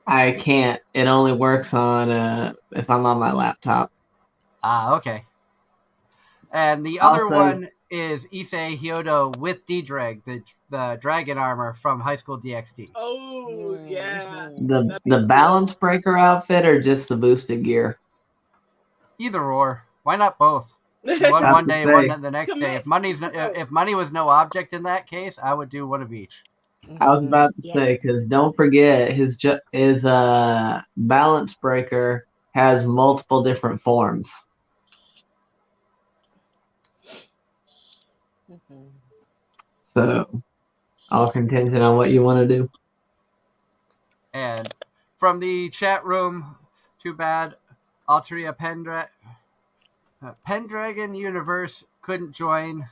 I can't. It only works on if I'm on my laptop.
Ah, okay. And the other one is Issei Hyodo with D-Drag, the dragon armor from High School DxD.
Oh, yeah.
The balance breaker outfit or just the boosted gear?
Either or. Why not both? One day, one the next day. If money was no object in that case, I would do one of each.
I was about to say, because don't forget his balance breaker has multiple different forms. So, all contingent on what you want to do.
And from the chat room, too bad Alteria Pendragon Universe couldn't join.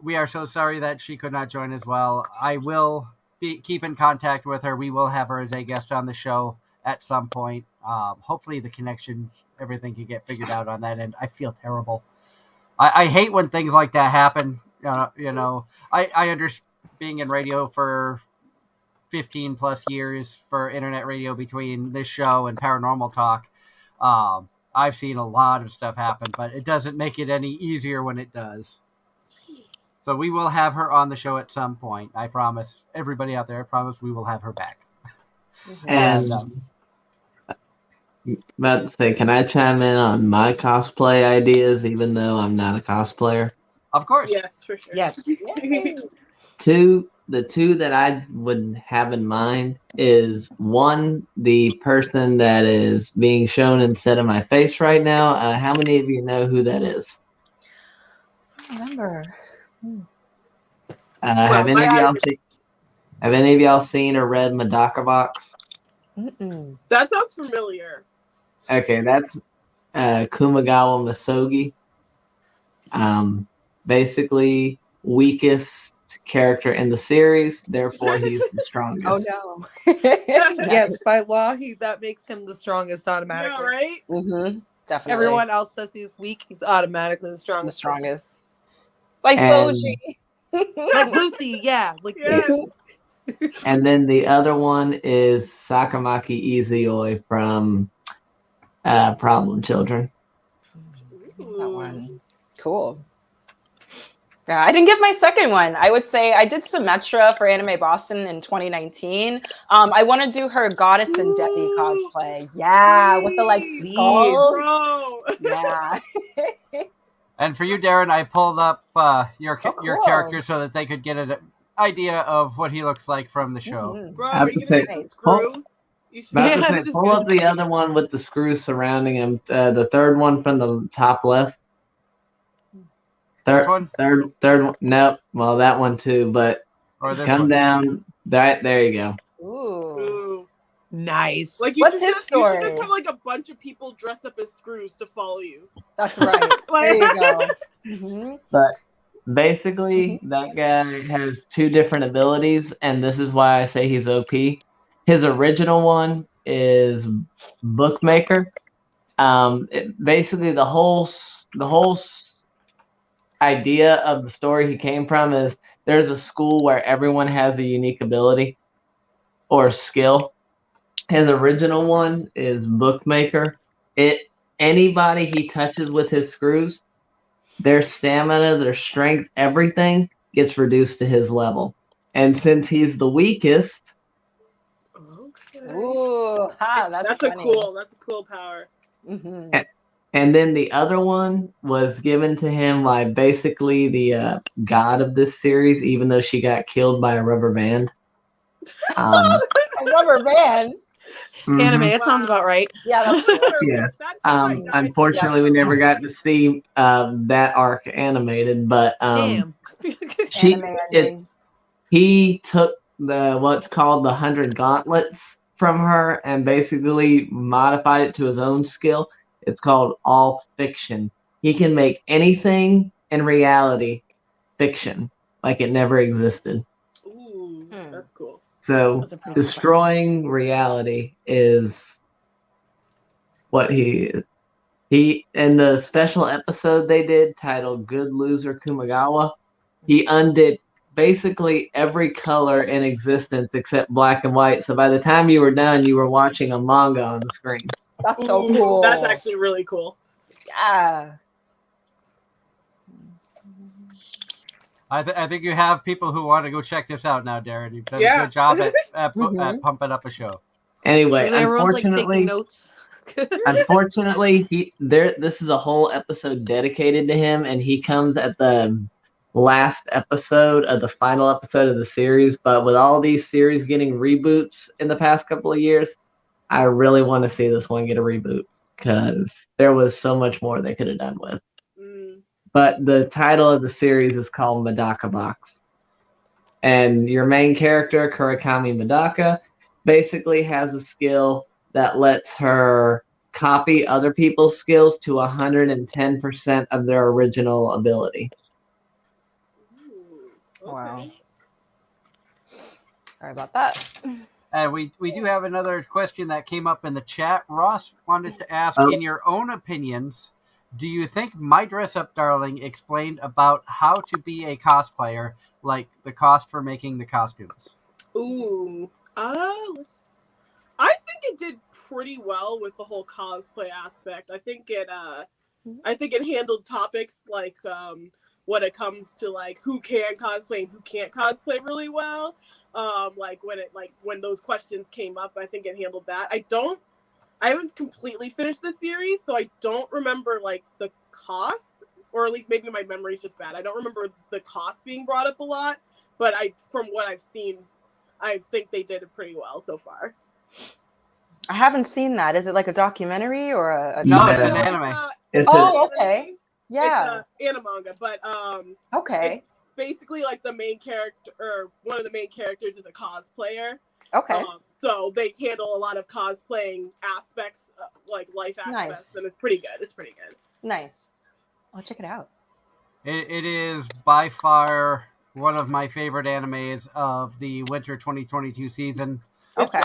We are so sorry that she could not join as well. I will keep in contact with her. We will have her as a guest on the show at some point. Hopefully the connection, everything can get figured out on that end. I feel terrible. I hate when things like that happen. You know, I understand being in radio for 15 plus years, for internet radio between this show and Paranormal Talk. I've seen a lot of stuff happen, but it doesn't make it any easier when it does. So we will have her on the show at some point. I promise everybody out there, I promise we will have her back.
And about to say, can I chime in on my cosplay ideas, even though I'm not a cosplayer?
Of course.
Yes, for sure.
Yes.
The two that I would have in mind is one, the person that is being shown instead of my face right now. How many of you know who that is?
I don't remember.
Have any of y'all seen or read Madaka Box?
That sounds familiar.
Okay, that's Kumagawa Masogi. Basically, weakest character in the series, therefore he's the strongest.
Oh no.
Yes, by law, that makes him the strongest automatically.
Yeah, right?
Mm-hmm. Definitely.
Everyone else says he's weak, he's automatically the strongest.
Like Boji.
Like Lucy, yeah. Like
And then the other one is Sakamaki Izuyoi from Problem Children.
That one. Cool. Yeah, I didn't give my second one. I would say I did Symmetra for Anime Boston in 2019. I want to do her Goddess and Debbie cosplay. Yeah, with the like skulls.
Bro.
Yeah.
And for you, Darren, I pulled up your character so that they could get an idea of what he looks like from the show.
Bro, are you gonna get the screw?
Pull up the other one with the screws surrounding him. The third one from the top left. Third one. Nope. Well, that one too. But come down. There you go.
Ooh.
Nice.
Like
what's his story?
You should just have like a bunch of people dressed up as screws to follow you.
That's right. There you go. Mm-hmm.
But basically, that guy has two different abilities, and this is why I say he's OP. His original one is Bookmaker. Basically, the whole idea of the story he came from is there's a school where everyone has a unique ability or skill. His original one is Bookmaker. Anybody he touches with his screws, their stamina, their strength, everything gets reduced to his level. And since he's the weakest,
Okay.
Ooh, that's
a
funny.
cool power.
Mm-hmm.
and then the other one was given to him by basically the god of this series, even though she got killed by a rubber band.
A rubber band.
Anime.
Mhm.
That sounds about right.
Yeah, that's true.
Yeah.
That's like nice.
Unfortunately, we never got to see that arc animated, but
Damn.
Anime ending.
he took what's called the 100 gauntlets from her and basically modified it to his own skill. It's called all fiction. He can make anything in reality fiction, like it never existed.
Ooh, that's cool.
So
That's a pretty cool
destroying reality is what he in the special episode they did titled Good Loser Kumagawa, he undid basically every color in existence except black and white. So by the time you were done, you were watching a manga on the screen.
That's so cool.
That's actually really cool.
Yeah.
I think you have people who want to go check this out now, Darren. You've done a
Yeah.
good job at pumping up a show.
Anyway,
Everyone's like taking notes.
unfortunately, this is a whole episode dedicated to him, and he comes at the last episode of the final episode of the series. But with all these series getting reboots in the past couple of years, I really want to see this one get a reboot because there was so much more they could have done with. But the title of the series is called Medaka Box. And your main character, Kurakami Medaka, basically has a skill that lets her copy other people's skills to 110% of their original ability.
Okay.
Wow. Sorry about that.
And we do have another question that came up in the chat. Ross wanted to ask, in your own opinions, do you think My Dress Up Darling explained about how to be a cosplayer, like the cost for making the costumes?
Ooh. I think it did pretty well with the whole cosplay aspect. I think it handled topics like when it comes to like who can cosplay and who can't cosplay really well. When those questions came up, I think it handled that. I haven't completely finished the series, so I don't remember like the cost, or at least maybe my memory's just bad. I don't remember the cost being brought up a lot, but from what I've seen, I think they did it pretty well so far.
I haven't seen that. Is it like a documentary or a
No,
novel?
it's an anime.
Okay. Yeah.
It's a manga, but
okay.
Basically like the main character, or one of the main characters, is a cosplayer.
Okay.
So they handle a lot of cosplaying aspects, like life aspects, and it's pretty good.
Nice. I'll check it out.
It is by far one of my favorite animes of the winter 2022 season.
Okay.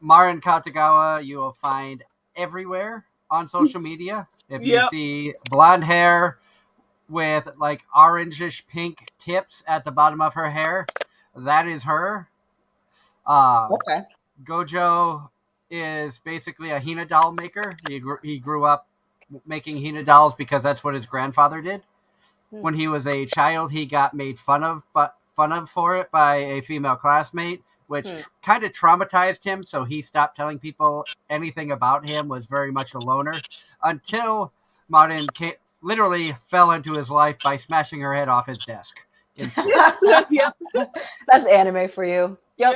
Marin Katagawa you will find everywhere on social media. If you see blonde hair with like orangish pink tips at the bottom of her hair, that is her.
Okay.
Gojo is basically a Hina doll maker. He grew up making Hina dolls because that's what his grandfather did. When he was a child, he got made fun of for it by a female classmate, which kind of traumatized him. So he stopped telling people anything about him, was very much a loner, until Marin literally fell into his life by smashing her head off his desk.
Yep.
That's anime for you. Yep.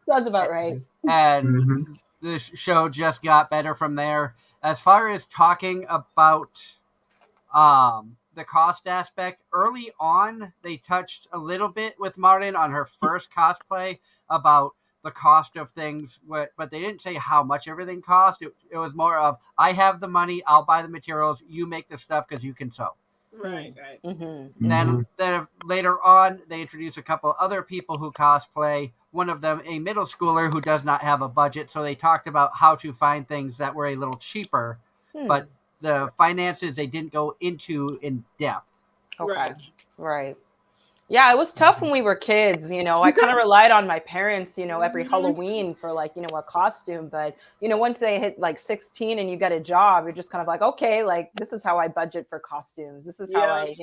Sounds about right.
And the show just got better from there. As far as talking about the cost aspect, early on they touched a little bit with Marin on her first cosplay about the cost of things, but they didn't say how much everything cost. It was more of, I have the money, I'll buy the materials, you make the stuff because you can sew.
Right.
Then later on, they introduced a couple other people who cosplay. One of them, a middle schooler who does not have a budget. So they talked about how to find things that were a little cheaper, but the finances they didn't go into in depth.
Okay. Right. Yeah, it was tough when we were kids, I kind of relied on my parents, every Halloween for like, a costume. But, once they hit like 16 and you get a job, you're just kind of like, okay, like this is how I budget for costumes. This is how I,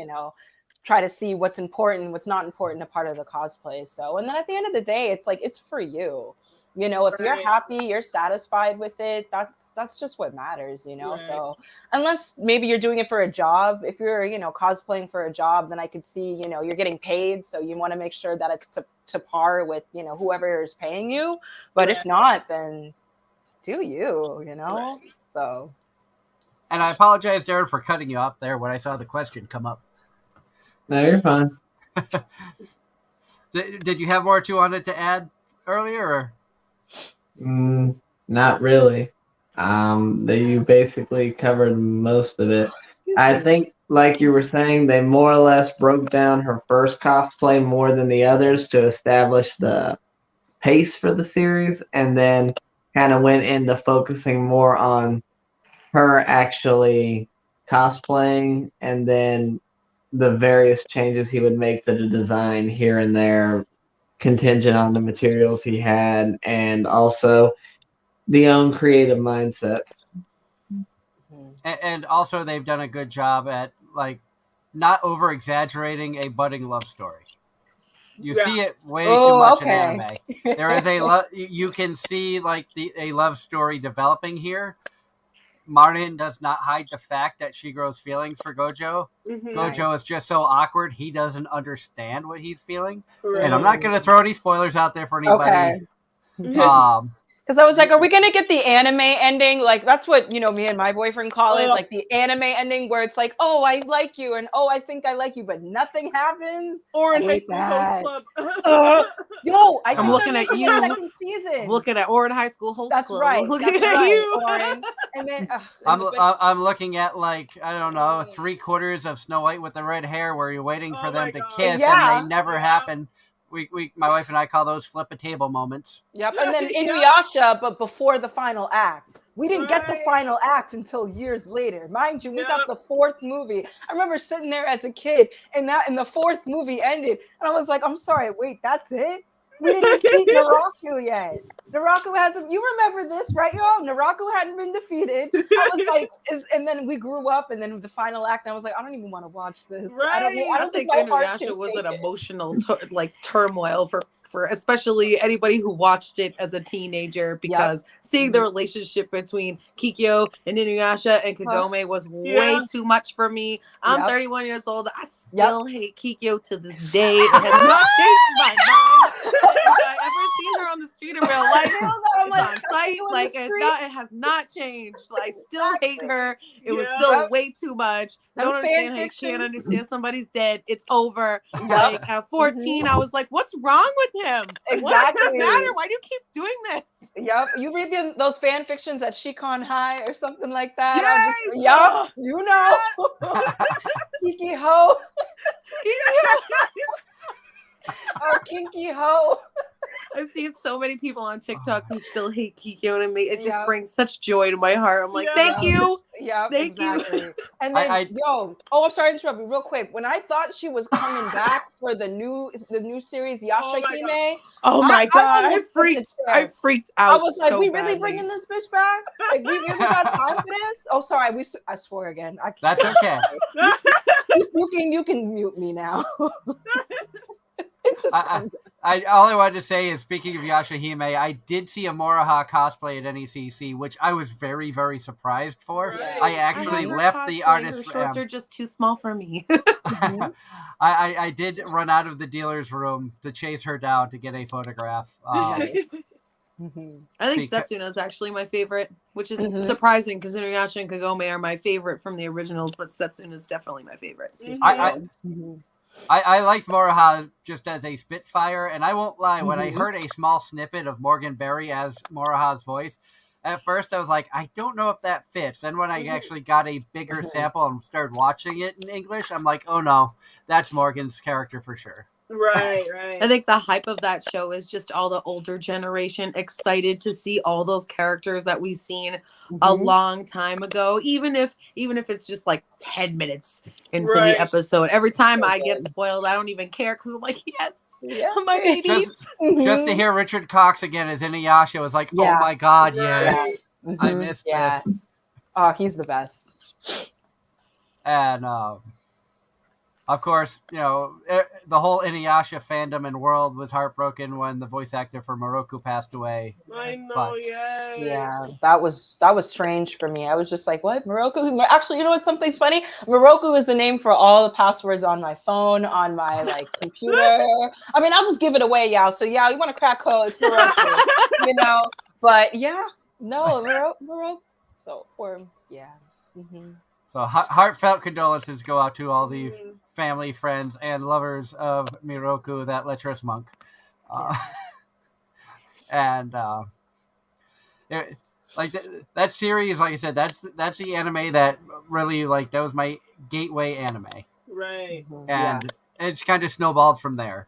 try to see what's important, what's not important a part of the cosplay. So, and then at the end of the day, it's like, it's for you. You know, if you're happy, you're satisfied with it, that's just what matters, you know? Right. So unless maybe you're doing it for a job, if you're, you know, cosplaying for a job, then I could see, you know, you're getting paid. So you want to make sure that it's to par with, you know, whoever is paying you. But if not, then do you know? Right. So.
And I apologize, Darren, for cutting you off there when I saw the question come up.
No, you're fine.
Did you have more you wanted to add earlier? Or?
Not really. You basically covered most of it. I think, like you were saying, they more or less broke down her first cosplay more than the others to establish the pace for the series, and then kind of went into focusing more on her actually cosplaying, and then the various changes he would make to the design here and there, contingent on the materials he had, and also the own creative mindset.
And also they've done a good job at like not over exaggerating a budding love story. You see it way too much in anime. There is you can see like a love story developing here. Martin does not hide the fact that she grows feelings for Gojo. Gojo is just so awkward, he doesn't understand what he's feeling. Right. And I'm not going to throw any spoilers out there for anybody.
Because I was like, are we going to get the anime ending? Like, that's what, you know, me and my boyfriend call it. Like the anime ending where it's like, oh, I like you. And oh, I think I like you. But nothing happens.
Or in High School Host Club.
I'm
looking at you.
Second season.
Looking at Orin High School Host Club.
That's right.
Looking at you.
Orin. And then,
I'm looking at like, I don't know, 3/4 of Snow White with the red hair where you're waiting for them to kiss and they never happen. My wife and I call those flip a table moments.
Yep, and then Inuyasha, but before the final act. We didn't get the final act until years later. Mind you, we got the fourth movie. I remember sitting there as a kid, and the fourth movie ended, and I was like, I'm sorry, wait, that's it? We didn't see Naraku yet. Naraku hasn't. You remember this, right, y'all? Naraku hadn't been defeated. I was like, and then we grew up, and then the final act, and I was like, I don't even want to watch this.
Right.
I don't think
Inuyasha was an emotional turmoil for especially anybody who watched it as a teenager, because seeing the relationship between Kikyo and Inuyasha and Kagome was way too much for me. I'm 31 years old. I still hate Kikyo to this day. It has not changed my mind. If I ever seen her on the street in real life, on site, it has not changed. I still hate her. It was still way too much. Don't understand how you can't understand somebody's dead. It's over. Like at 14, I was like, what's wrong with him?
Exactly.
What does it matter? Why do you keep doing this?
Yep. You read those fan fictions at Shikon High or something like that.
Yes!
You know. Kiki Ho. Oh, Kinky Ho.
I've seen so many people on TikTok who still hate Kikyo, and it just brings such joy to my heart. I'm like, thank you.
Yeah,
thank you.
And then, I'm sorry to interrupt you real quick. When I thought she was coming back for the new series Yashahime,
oh my god, I freaked out.
I was like, we really bringing this bitch back? Like, we really got time for this? Oh, sorry, I swore again.
That's okay.
You can mute me now.
All I wanted to say is, speaking of Yashahime, I did see a Moroha cosplay at NECC, which I was very, very surprised for. Right. I actually left the artist.
Her shorts are just too small for me.
I did run out of the dealer's room to chase her down to get a photograph.
I think Setsuna is actually my favorite, which is surprising because Inuyasha and Kagome are my favorite from the originals, but Setsuna is definitely my favorite.
I liked Moroha just as a Spitfire, and I won't lie, when I heard a small snippet of Morgan Berry as Moroha's voice, at first I was like, I don't know if that fits. Then when I actually got a bigger sample and started watching it in English, I'm like, oh no, that's Morgan's character for sure.
Right.
I think the hype of that show is just all the older generation excited to see all those characters that we've seen a long time ago, even if it's just like 10 minutes into the episode. Every time I get spoiled, I don't even care because I'm like, yes, my babies.
Just to hear Richard Cox again as Inuyasha was like, oh my god, yes. I missed this.
Oh, he's the best.
And Of course, the whole Inuyasha fandom and world was heartbroken when the voice actor for Moroku passed away.
I know,
But-
yes.
Yeah, that was strange for me. I was just like, what? Moroku? Actually, you know what's something's funny? Moroku is the name for all the passwords on my phone, on my like computer. I mean, I'll just give it away, Yao. So yeah, you want to crack code, it's Moroku. But yeah, no, Moroku. So yeah. Mm-hmm.
So heartfelt condolences go out to all the family, friends, and lovers of Miroku, that lecherous monk. That series, like I said, that's the anime that really that was my gateway anime,
Right.
and it's kind of snowballed from there.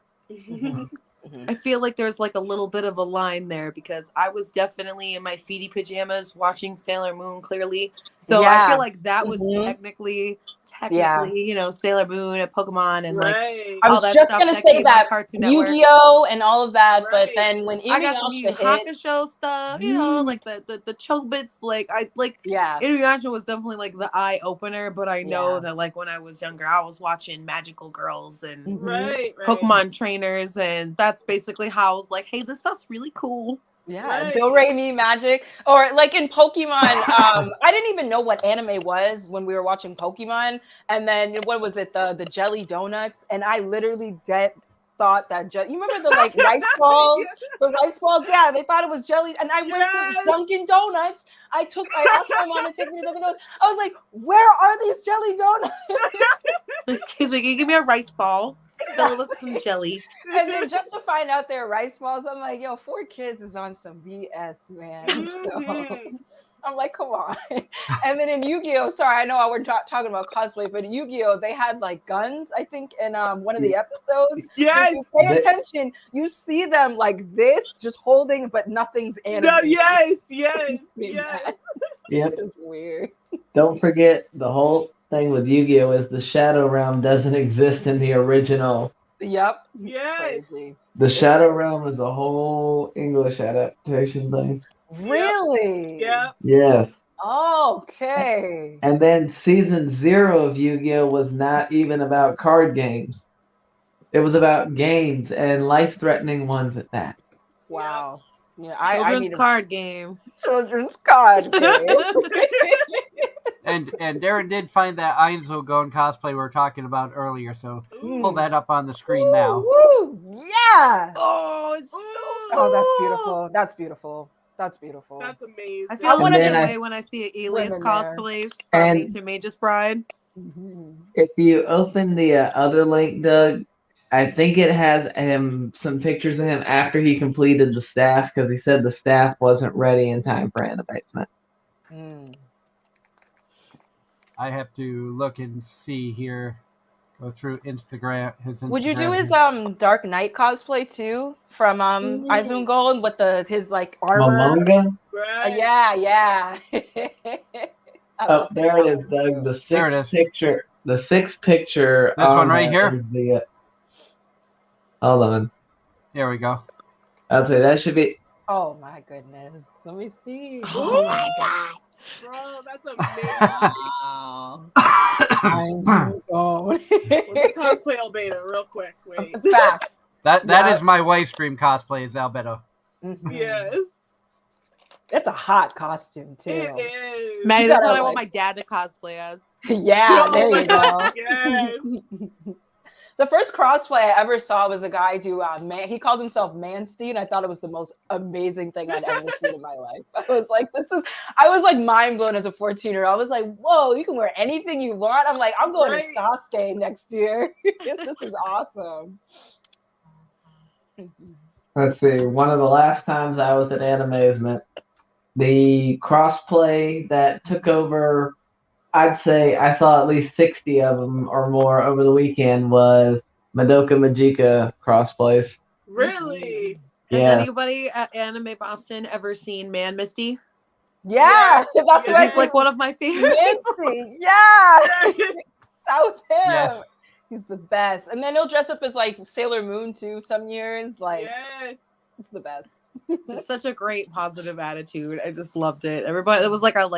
I feel like there's like a little bit of a line there because I was definitely in my feety pajamas watching Sailor Moon clearly. So I feel like that was technically, Sailor Moon and Pokemon and like
I was
all that
just
stuff
gonna
that
say
came
that
on Cartoon Network.
Yu-Gi-Oh and all of that, but then when
I got some Yu
hit,
Hakusho stuff, like the Chobits, Inuyasha was definitely like the eye opener, but I know that like when I was younger, I was watching Magical Girls and Pokemon trainers, and that's basically how I was like, hey, this stuff's really cool.
Yeah, Do-Re-Mi Magic. Or like in Pokemon, I didn't even know what anime was when we were watching Pokemon. And then what was it? The jelly donuts. And I literally thought that you remember the like rice balls? The rice balls, yeah, they thought it was jelly. And I went to Dunkin' Donuts. I asked my mom to take me to Dunkin' Donuts. I was like, where are these jelly donuts?
Excuse me, can you give me a rice ball? Fill it with some jelly.
And then just to find out they're rice balls, I'm like, yo, 4 kids is on some BS, man. So I'm like, come on. And then in Yu-Gi-Oh, sorry, I know we're talking about cosplay, but in Yu-Gi-Oh, they had like guns, I think, in one of the episodes.
Yes.
If you pay attention, you see them like this, just holding, but nothing's animated.
Yes.
Yep.
It's weird.
Don't forget, the whole thing with Yu-Gi-Oh is the Shadow Realm doesn't exist in the original.
Yep.
Yes.
Crazy.
The Shadow Realm is a whole English adaptation thing.
Really?
Yep.
Yes.
Okay.
And then season 0 of Yu-Gi-Oh was not even about card games. It was about games and life-threatening ones at that.
Wow. Yeah,
Children's card game.
Children's card game.
And Darren did find that Einzelgone cosplay we were talking about earlier, so pull that up on the screen now.
Woo, yeah.
Oh, it's so cool.
Oh, that's beautiful. That's beautiful. That's beautiful.
That's amazing.
I feel
And
the
then
way when I see Elias
Women
cosplays from
And-
Ancient Mage's Bride.
If you open the other link, Doug, I think it has some pictures of him after he completed the staff because he said the staff wasn't ready in time for animation.
I have to look and see here. Go through Instagram. His Instagram.
Would you do his Dark Knight cosplay too from Einzelgone with his like armor?
Momonga?
Right.
Yeah.
Oh, there it is, Doug.
There it is.
The sixth picture.
This one right here?
Is the, hold on.
There we go.
I'll say that should be.
Oh my goodness. Let me see.
Oh my god.
Bro, that's amazing.
Einzelgone.
Cosplay Albedo, real quick. Wait.
Fact.
That is my wife's dream cosplay, is Albedo.
Yes.
It's a hot costume too.
It is.
Maddie, that's
gotta,
what I want
like-
my dad to cosplay as.
Yeah, there you go.
Yes.
The first cosplay I ever saw was a guy do he called himself Manstein. I thought it was the most amazing thing I'd ever seen in my life. I was like mind blown as a 14-year-old. I was like, whoa, you can wear anything you want. I'm like, I'm going to Sasuke next year. This is awesome.
Let's see. One of the last times I was at Anime-Zing, the crossplay that took over, I'd say I saw at least 60 of them or more over the weekend, was Madoka Magica crossplays.
Really?
Has
Yeah.
anybody at Anime Boston ever seen Man Misty?
Yeah, that's
Because
what
He's like one of my favorites.
Manstein. Yeah, that was him.
Yes.
He's the best. And then he'll dress up as like Sailor Moon too some years. Like
Yes.
it's the best.
Just such a great positive attitude. I just loved it. Everybody, it was like a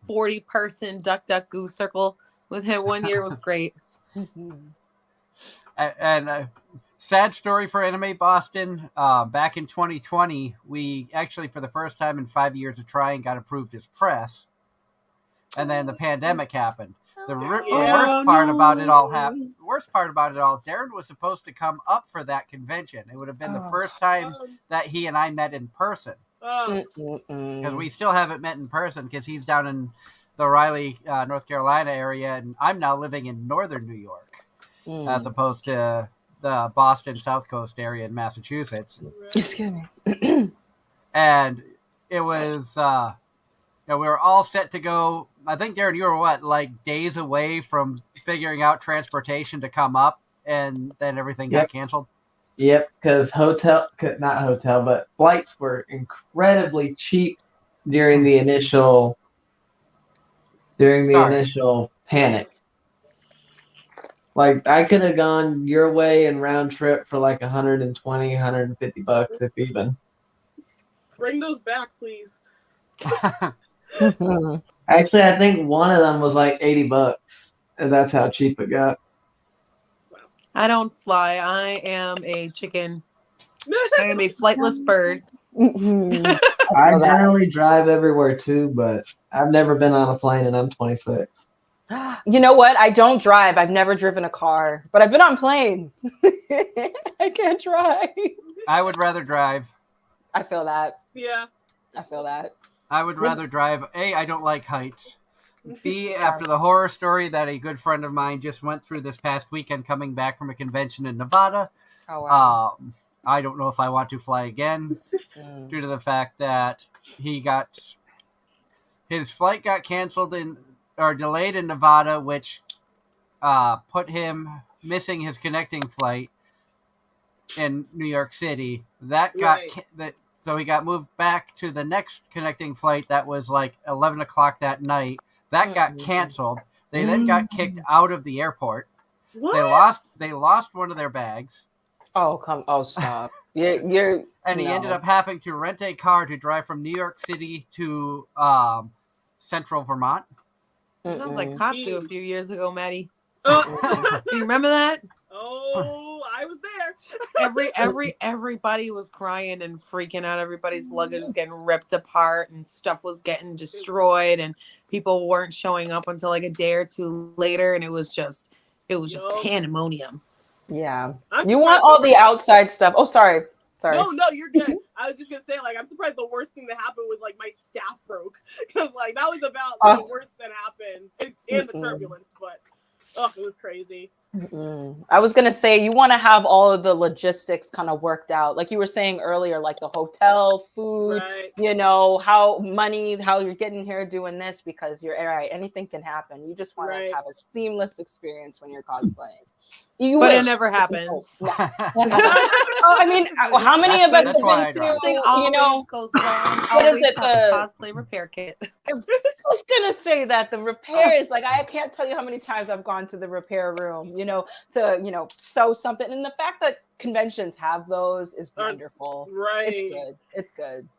40-person duck duck goose circle with him one year. It was great.
And sad story for Anime Boston. Back in 2020, we actually, for the first time in 5 years of trying, got approved as press. And then the pandemic happened. The worst part about it all, Darren was supposed to come up for that convention. It would have been the first time that he and I met in person. Because we still haven't met in person because he's down in the Raleigh, North Carolina area, and I'm now living in northern New York as opposed to the Boston South Coast area in Massachusetts.
Excuse me.
And it was, we were all set to go. I think, Darren, you were like days away from figuring out transportation to come up, and then everything got canceled?
Yep, because but flights were incredibly cheap during the initial panic. Like, I could have gone your way and round trip for like $120, $150 if even.
Bring those back, please.
Actually, I think one of them was like $80, and that's how cheap it got.
I don't fly. I am a chicken. I am a flightless bird.
I generally drive everywhere too, but I've never been on a plane, and I'm 26.
You know what? I don't drive. I've never driven a car, but I've been on planes. I can't drive.
I would rather drive.
I feel that.
Yeah.
I feel that.
I would rather drive. A, I don't like heights. B, after the horror story that a good friend of mine just went through this past weekend coming back from a convention in Nevada, I don't know if I want to fly again due to the fact that his flight got canceled or delayed in Nevada, which put him missing his connecting flight in New York City. So he got moved back to the next connecting flight that was like 11 o'clock that night. That got canceled. They then got kicked out of the airport.
What?
They lost one of their bags.
Stop. You're
and he ended up having to rent a car to drive from New York City to central Vermont.
Sounds like Katsu a few years ago, Maddie.
Oh.
Do you remember that?
Oh, I was there.
Everybody was crying and freaking out. Everybody's luggage was getting ripped apart and stuff was getting destroyed, and people weren't showing up until like a day or two later, and it was just pandemonium.
Yeah. You want all the outside stuff. Oh, sorry.
No, you're good. I was just gonna say, like, I'm surprised the worst thing that happened was like my staff broke, because like that was about the worst that happened, and the turbulence. But it was crazy.
I was gonna say, you want to have all of the logistics kind of worked out, like you were saying earlier, like the hotel, food,
right.
How you're getting here, doing this, because you're right. Anything can happen. You just want to have a seamless experience when you're cosplaying.
But it never happens.
I mean, how many of us have been to,
goes wrong.
What is it?
The cosplay repair kit.
I was gonna say that the repairs, like I can't tell you how many times I've gone to the repair room, to sew something. And the fact that conventions have those is wonderful.
Right.
It's good.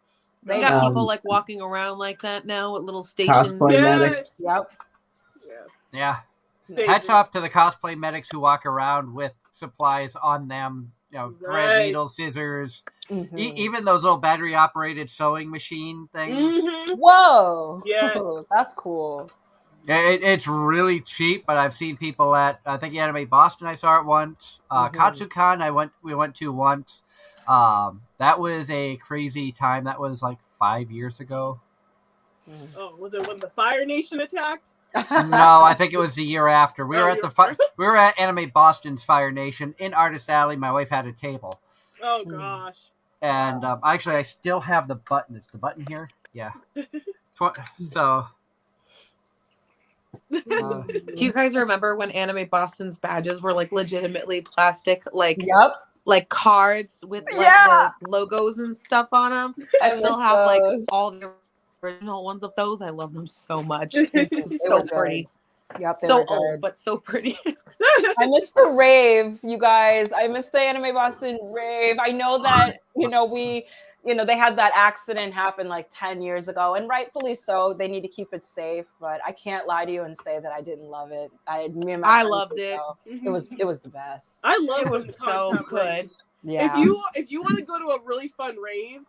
They got people like walking around like that now with little stations.
Medics.
Yep.
Yeah. Hats off to the cosplay medics who walk around with supplies on them, thread, needle, scissors, even those little battery-operated sewing machine things.
Whoa!
Yes.
That's cool.
It's really cheap, but I've seen people at, I think, Anime Boston, I saw it once. Katsucon, we went to once. That was a crazy time. That was like 5 years ago.
Oh, was it when the Fire Nation attacked?
No, I think it was the year after. We were at Anime Boston's Fire Nation in Artist Alley. My wife had a table.
Oh gosh.
And actually, I still have the button. Is the button here? Yeah. So.
Do you guys remember when Anime Boston's badges were like legitimately plastic, like cards with the logos and stuff on them? I still have like all the original ones of those. I love them so much. So pretty.
Yep,
so old, but so pretty.
I miss the rave, you guys. I miss the Anime Boston rave. I know that, you know, they had that accident happen like 10 years ago, and rightfully so. They need to keep it safe, but I can't lie to you and say that I didn't love it.
I loved it.
It was the best.
I love
It was so good.
Yeah.
If you want to go to a really fun rave,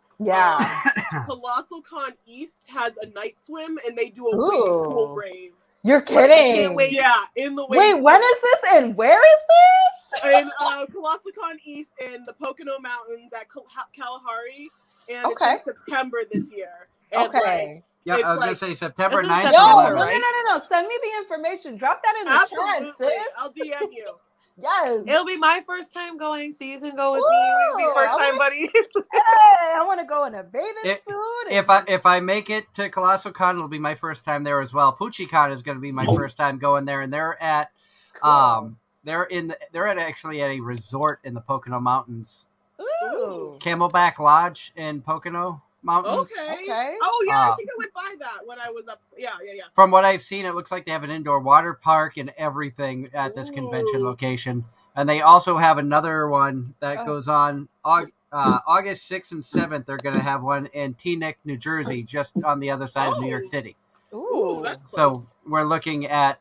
Colossal Con East has a night swim, and they do a wave pool rave.
You're kidding?
I can't wait. Yeah, in the wave.
Wait, when is this and where is this?
In Colossal Con East in the Pocono Mountains at Kalahari, and it's in September this year. And
yeah, I was gonna say September 9th.
No. Send me the information. Drop that in the chat, sis.
I'll DM you.
Yes.
It'll be my first time going, so you can go with me. We'll be first time buddies.
Hey, I want to go in a bathing suit.
If I make it to Colossal Con, it'll be my first time there as well. PucciCon is going to be my first time going there, and they're at actually at a resort in the Pocono Mountains.
Ooh.
Camelback Lodge in Pocono Mountains.
Okay. Oh yeah, I think I went by that when I was up. Yeah.
From what I've seen, it looks like they have an indoor water park and everything at this convention location. And they also have another one that goes on August 6th and 7th. They're going to have one in Teaneck, New Jersey, just on the other side of New York City.
Ooh, that's close.
So we're looking at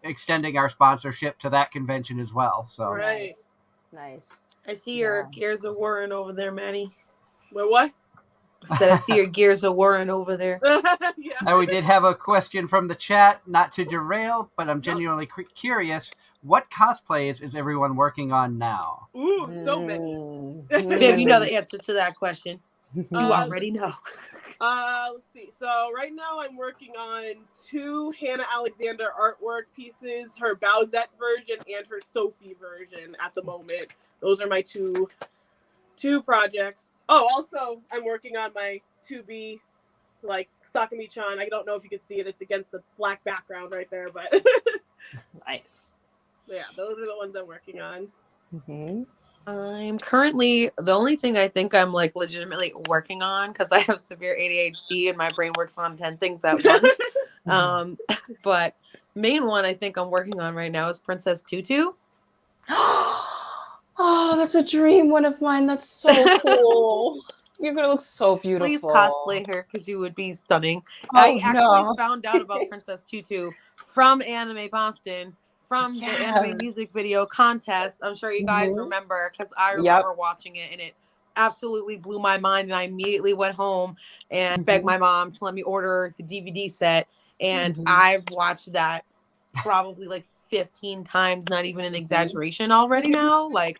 extending our sponsorship to that convention as well. So
Nice.
I see your Gears of Warren over there, Manny.
What?
I said I see your Gears of Warren over there.
And we did have a question from the chat, not to derail, but I'm genuinely curious. What cosplays is everyone working on now?
Ooh, so many.
Viv, you know the answer to that question. You already know.
Let's see. So right now I'm working on 2 Hannah Alexander artwork pieces, her Bowsette version and her Sophie version at the moment. Those are my two projects. Oh, also I'm working on my 2B, like Sakami-chan. I don't know if you can see it. It's against the black background right there, but
nice.
Yeah, those are the ones I'm working on.
Mm-hmm.
I'm currently, the only thing I think I'm like legitimately working on, because I have severe ADHD and my brain works on 10 things at once. But main one I think I'm working on right now is Princess Tutu.
Oh, that's a dream one of mine. That's so cool. You're gonna look so beautiful.
Please cosplay her because you would be stunning.
Oh,
I actually found out about Princess Tutu from Anime Boston, from the anime music video contest. I'm sure you guys remember, because I remember watching it, and it absolutely blew my mind. And I immediately went home and begged my mom to let me order the DVD set. And I've watched that probably like 15 times, not even an exaggeration already now. Like,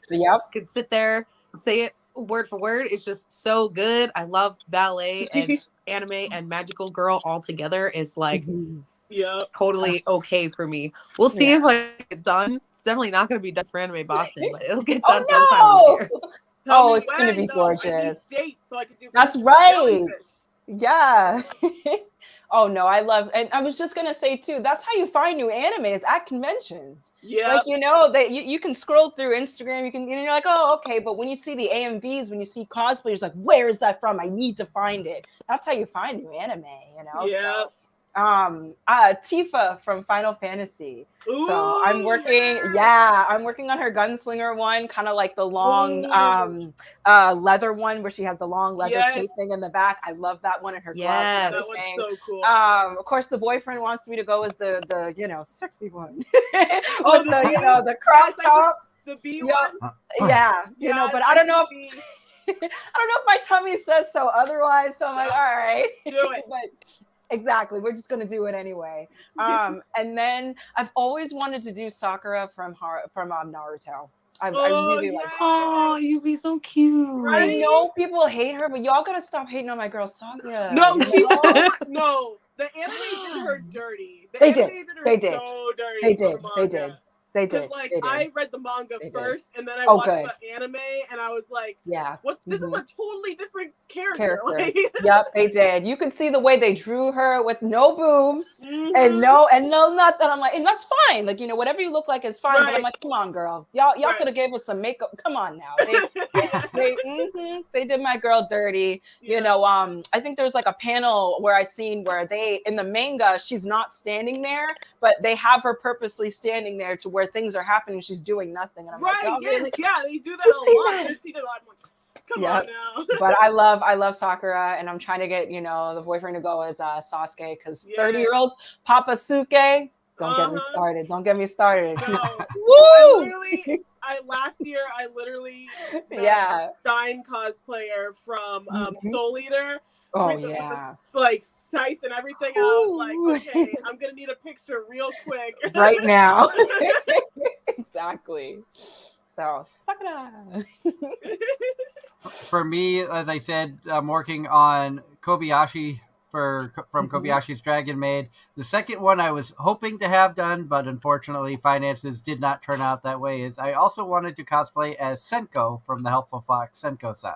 could sit there and say it word for word. It's just so good. I love ballet and anime and magical girl all together. It's like totally okay for me. We'll see if I get it done. It's definitely not going to be done for Anime Boston, but it'll get done sometime this year.
Oh, it's going to be gorgeous.
So I can do
That's right. Yeah. Oh no, I love, and I was just gonna say too, that's how you find new animes at conventions. Yeah, like, you know, that you can scroll through Instagram, you can, and you're like, oh, okay, but when you see the AMVs, when you see cosplayers, like, where is that from? I need to find it. That's how you find new anime, you know. Yeah. So, Tifa from Final Fantasy. Ooh, so I'm working, I'm working on her gunslinger one, kind of like the long leather one where she has the long leather casing in the back. I love that one, and her gloves. That one's so cool. Of course, the boyfriend wants me to go as the you know, sexy one with the you know, the crop top, the B one. You know, but I don't know if I don't know if my tummy says so otherwise. So I'm like, all right, do it. But exactly, we're just gonna do it anyway. And then I've always wanted to do Sakura from Naruto. I really like her.
Oh, you'd be so cute.
I know people hate her, but y'all gotta stop hating on my girl Sakura.
No, she's no. The anime did her dirty. They did. They did. So dirty. They did. Like, I read the manga first, and then I watched the anime, and I was like, what? This is a totally different character. Like,
yep, they did. You can see the way they drew her with no boobs and no, not that. I'm like, and that's fine. Like, you know, whatever you look like is fine. But I'm like, come on, girl. Y'all could have gave us some makeup. Come on now. They did my girl dirty. You know, I think there's like a panel where I seen where they, in the manga, she's not standing there, but they have her purposely standing there to where things are happening, she's doing nothing, and I'm like, oh, really?
They do that a lot. Come
Yep.
on now.
But I love Sakura, and I'm trying to get the boyfriend to go as Sasuke, because
Yes.
30-year-olds Papa Suke. Don't get me
Uh-huh.
started. Don't get me started.
No.
Woo!
Last year I literally met
Yeah.
a Stein cosplayer from Soul Eater.
Oh
with the
yeah.
like scythe and everything. And I was like, okay, I'm gonna need a picture real quick.
Right now. Exactly. So Sakura.
For me, as I said, I'm working on Kobayashi from Kobayashi's Dragon Maid. The second one I was hoping to have done, but unfortunately finances did not turn out that way, is I also wanted to cosplay as Senko from the Helpful Fox, Senko-san.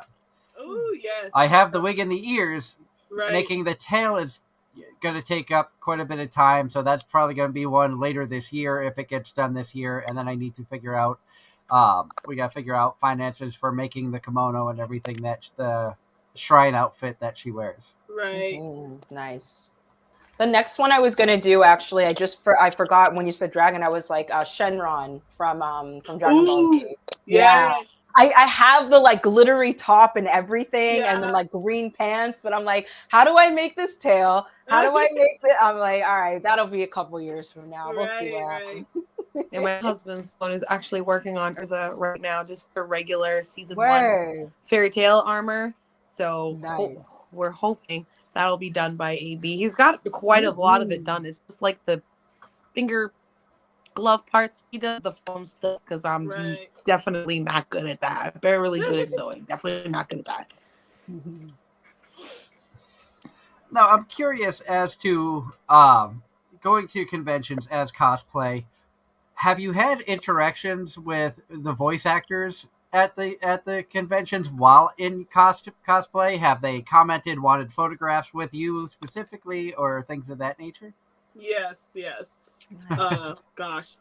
Oh, yes.
I have the wig and the ears.
Right.
Making the tail is going to take up quite a bit of time, so that's probably going to be one later this year if it gets done this year, and then I need to figure out we got to figure out finances for making the kimono and everything, that the shrine outfit that she wears.
Right.
Nice. The next one I was gonna do, actually, I forgot when you said dragon. I was like Shenron from Dragon Ball Z.
Yeah.
I have the like glittery top and everything, and then like green pants, but I'm like, how do I make this tail? How do I make it? I'm like, all right, that'll be a couple years from now. We'll see what happens.
And my husband's one is actually working on Urza right now, just for regular season 1 fairy tale armor. So we're hoping that'll be done by AB. He's got quite a lot of it done. It's just like the finger glove parts he does, the foam stuff, because I'm definitely not good at that. Barely good at sewing. Definitely not good at that.
Now, I'm curious as to going to conventions as cosplay. Have you had interactions with the voice actors at the conventions while in cosplay? Have they commented, wanted photographs with you specifically, or things of that nature?
Yes. Gosh.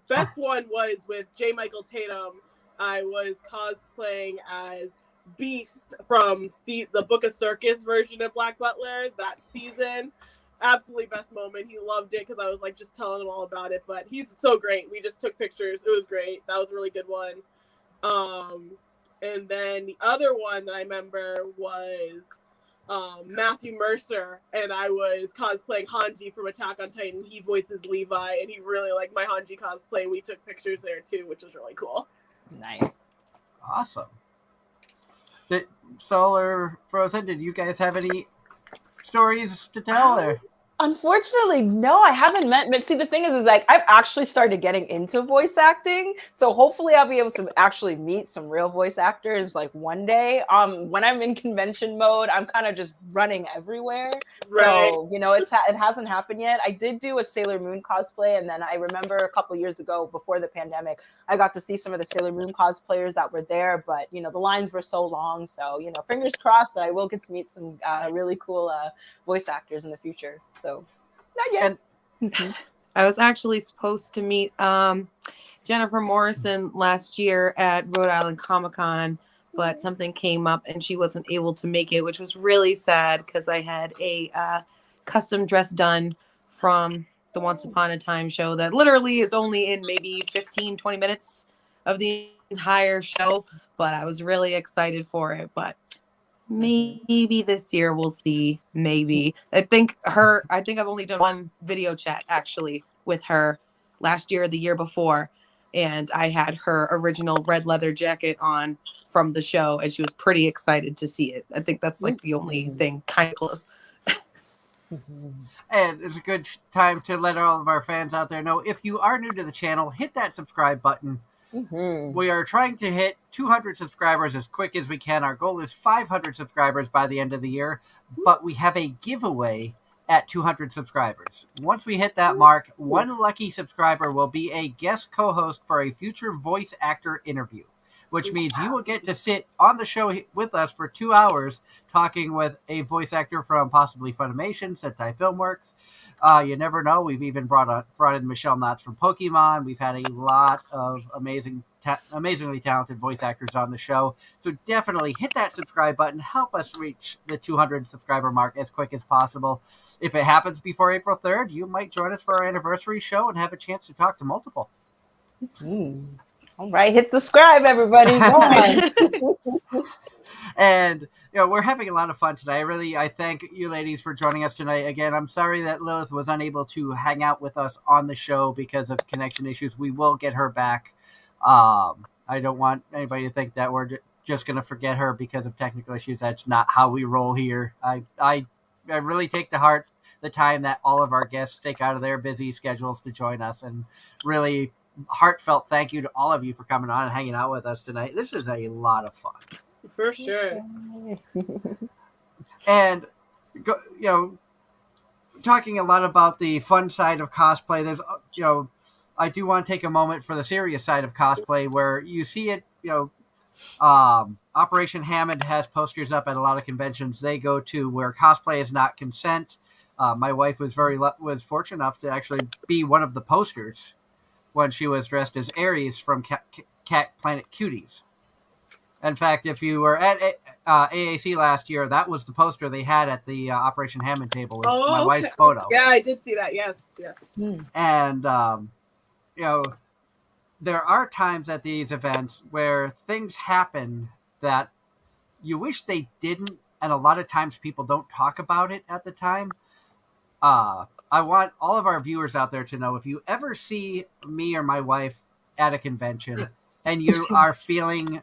Best one was with J. Michael Tatum. I was cosplaying as Beast from the Book of Circus version of Black Butler that season. Absolutely best moment. He loved it because I was like just telling him all about it. But he's so great. We just took pictures. It was great. That was a really good one. And then the other one that I remember was Matthew Mercer, and I was cosplaying Hanji from Attack on Titan. He voices Levi, and he really liked my Hanji cosplay. We took pictures there too, which was really cool.
Nice.
Awesome. Solar Frozen, did you guys have any stories to tell there?
Unfortunately, no, I haven't met. But see, the thing is like I've actually started getting into voice acting, so hopefully I'll be able to actually meet some real voice actors like one day. When I'm in convention mode, I'm kind of just running everywhere.
Right.
So it hasn't happened yet. I did do a Sailor Moon cosplay, and then I remember a couple years ago, before the pandemic, I got to see some of the Sailor Moon cosplayers that were there. But the lines were so long, so fingers crossed that I will get to meet some really cool voice actors in the future. So, not yet.
I was actually supposed to meet Jennifer Morrison last year at Rhode Island Comic-Con, but something came up and she wasn't able to make it, which was really sad because I had a custom dress done from the Once Upon a Time show that literally is only in maybe 15, 20 minutes of the entire show, but I was really excited for it. But maybe this year we'll see. Maybe. I think I've only done one video chat actually with her last year or the year before, and I had her original red leather jacket on from the show, and she was pretty excited to see it. I think that's like the only thing kind of close.
And it's a good time to let all of our fans out there know, if you are new to the channel, hit that subscribe button. We are trying to hit 200 subscribers as quick as we can. Our goal is 500 subscribers by the end of the year, but we have a giveaway at 200 subscribers. Once we hit that mark, one lucky subscriber will be a guest co-host for a future voice actor interview, which means you will get to sit on the show with us for 2 hours talking with a voice actor from possibly Funimation, Sentai Filmworks. You never know. We've even brought in Michelle Knotts from Pokemon. We've had a lot of amazingly talented voice actors on the show. So definitely hit that subscribe button. Help us reach the 200 subscriber mark as quick as possible. If it happens before April 3rd, you might join us for our anniversary show and have a chance to talk to multiple.
All right, hit subscribe, everybody. Go on.
And we're having a lot of fun today. I thank you ladies for joining us tonight. Again, I'm sorry that Lillith was unable to hang out with us on the show because of connection issues. We will get her back. I don't want anybody to think that we're just going to forget her because of technical issues. That's not how we roll here. I really take to heart the time that all of our guests take out of their busy schedules to join us, and really heartfelt thank you to all of you for coming on and hanging out with us tonight. This is a lot of fun.
For sure.
And talking a lot about the fun side of cosplay, there's I do want to take a moment for the serious side of cosplay where you see it. Operation Hammond has posters up at a lot of conventions they go to where cosplay is not consent. My wife was was fortunate enough to actually be one of the posters when she was dressed as Aries from Cat Planet Cuties. In fact, if you were at AAC last year, that was the poster they had at the Operation Hammond table. Was my wife's photo.
Yeah, I did see that. Yes.
And there are times at these events where things happen that you wish they didn't, and a lot of times people don't talk about it at the time. I want all of our viewers out there to know, if you ever see me or my wife at a convention and you are feeling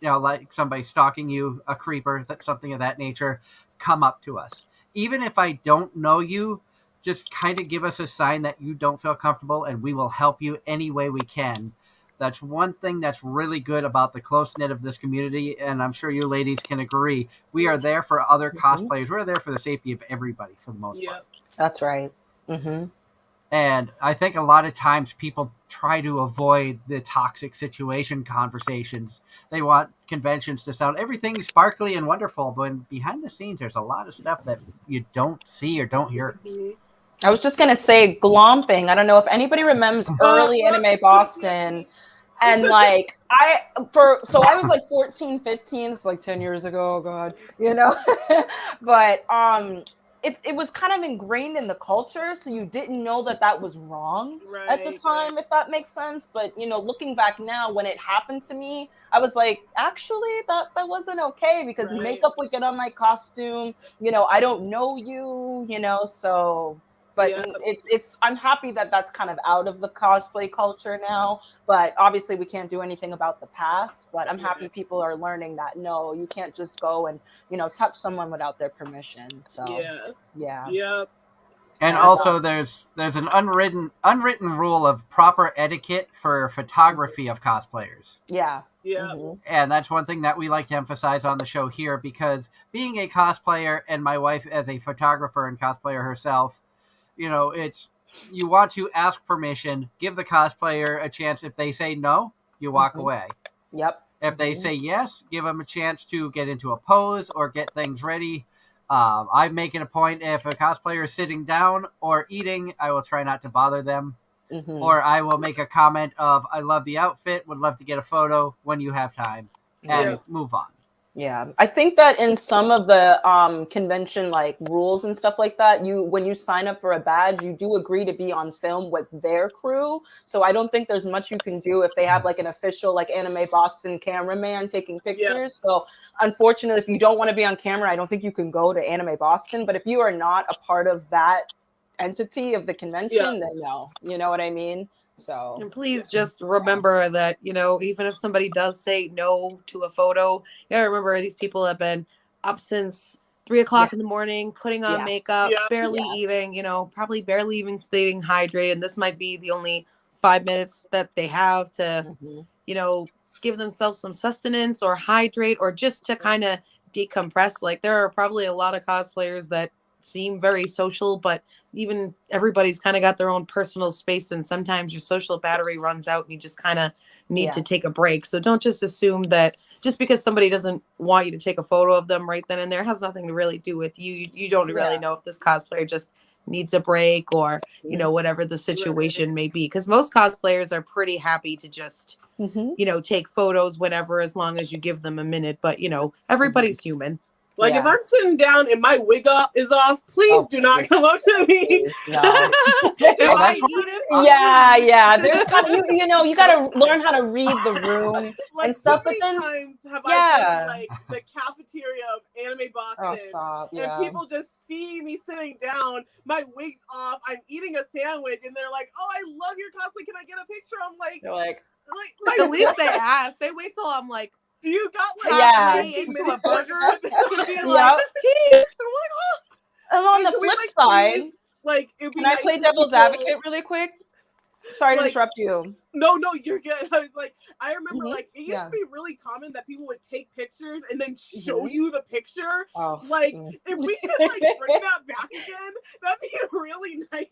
like somebody stalking you, a creeper, something of that nature, come up to us. Even if I don't know you, just kind of give us a sign that you don't feel comfortable, and we will help you any way we can. That's one thing that's really good about the close-knit of this community, and I'm sure you ladies can agree. We are there for other cosplayers. We're there for the safety of everybody for the most part.
That's right. Mm-hmm.
And I think a lot of times people try to avoid the toxic situation conversations. They want conventions to sound everything sparkly and wonderful, but behind the scenes, there's a lot of stuff that you don't see or don't hear.
I was just going to say glomping. I don't know if anybody remembers early Anime Boston. And like, I was like 14, 15, it's like 10 years ago, God, but, it was kind of ingrained in the culture, so you didn't know that was wrong at the time, if that makes sense. But looking back now, when it happened to me, I was like, actually, that wasn't okay, because makeup would get on my costume. I don't know you, so. But I'm happy that that's kind of out of the cosplay culture now. But obviously, we can't do anything about the past. But I'm happy people are learning that no, you can't just go and touch someone without their permission. So yeah.
And also, there's an unwritten rule of proper etiquette for photography of cosplayers.
Yeah.
Mm-hmm.
And that's one thing that we like to emphasize on the show here, because being a cosplayer and my wife as a photographer and cosplayer herself, it's, you want to ask permission, give the cosplayer a chance. If they say no, you walk away.
Yep.
If they say yes, give them a chance to get into a pose or get things ready. I make it a point, if a cosplayer is sitting down or eating, I will try not to bother them. Or I will make a comment of, I love the outfit, would love to get a photo when you have time, and move on.
Yeah, I think that in some of the convention like rules and stuff like that, when you sign up for a badge, you do agree to be on film with their crew. So I don't think there's much you can do if they have like an official like Anime Boston cameraman taking pictures. So unfortunately, if you don't want to be on camera, I don't think you can go to Anime Boston. But if you are not a part of that entity of the convention, then no, you know what I mean? So,
and please just remember that, even if somebody does say no to a photo, you gotta remember these people have been up since 3 o'clock in the morning, putting on makeup, barely eating, probably barely even staying hydrated. This might be the only 5 minutes that they have to, give themselves some sustenance or hydrate, or just to kind of decompress. Like, there are probably a lot of cosplayers that seem very social, but even everybody's kind of got their own personal space, and sometimes your social battery runs out and you just kind of need to take a break. So don't just assume that just because somebody doesn't want you to take a photo of them right then and there, has nothing to really do with you. You don't really know if this cosplayer just needs a break, or whatever the situation may be, because most cosplayers are pretty happy to just take photos whenever, as long as you give them a minute. But everybody's human.
Like
Yeah.
if I'm sitting down and my wig is off, please do not come up to me.
Please, no.
If
Oh,
I
that's
eat
what-
it,
Yeah. There's kind of you gotta learn how to read the room
like
and stuff.
so
But
many
then,
times have I
yeah.
been in like the cafeteria of Anime
oh,
Boston,
stop.
and
Yeah.
people just see me sitting down, my wig's off, I'm eating a sandwich, and they're like, "Oh, I love your cosplay. Can I get a picture?" I'm like,
They're like,
my
At least they ask. They wait till I'm like
do you got like
Yeah.
15
into a
minutes?
burger to be
Yep.
like, "Keys." And I'm like, "Oh."
And on
Hey,
the
can we,
flip
like,
side,
please, like, it'd be
can I
nice
play
if
devil's
people-
advocate really quick? Sorry to
like,
interrupt you.
No, you're good. I was like, I remember,
Mhm.
like, it used
Yeah.
to be really common that people would take pictures and then show you the picture.
Oh.
Like,
Mm.
if we could, like, bring that back again, that'd be really nice.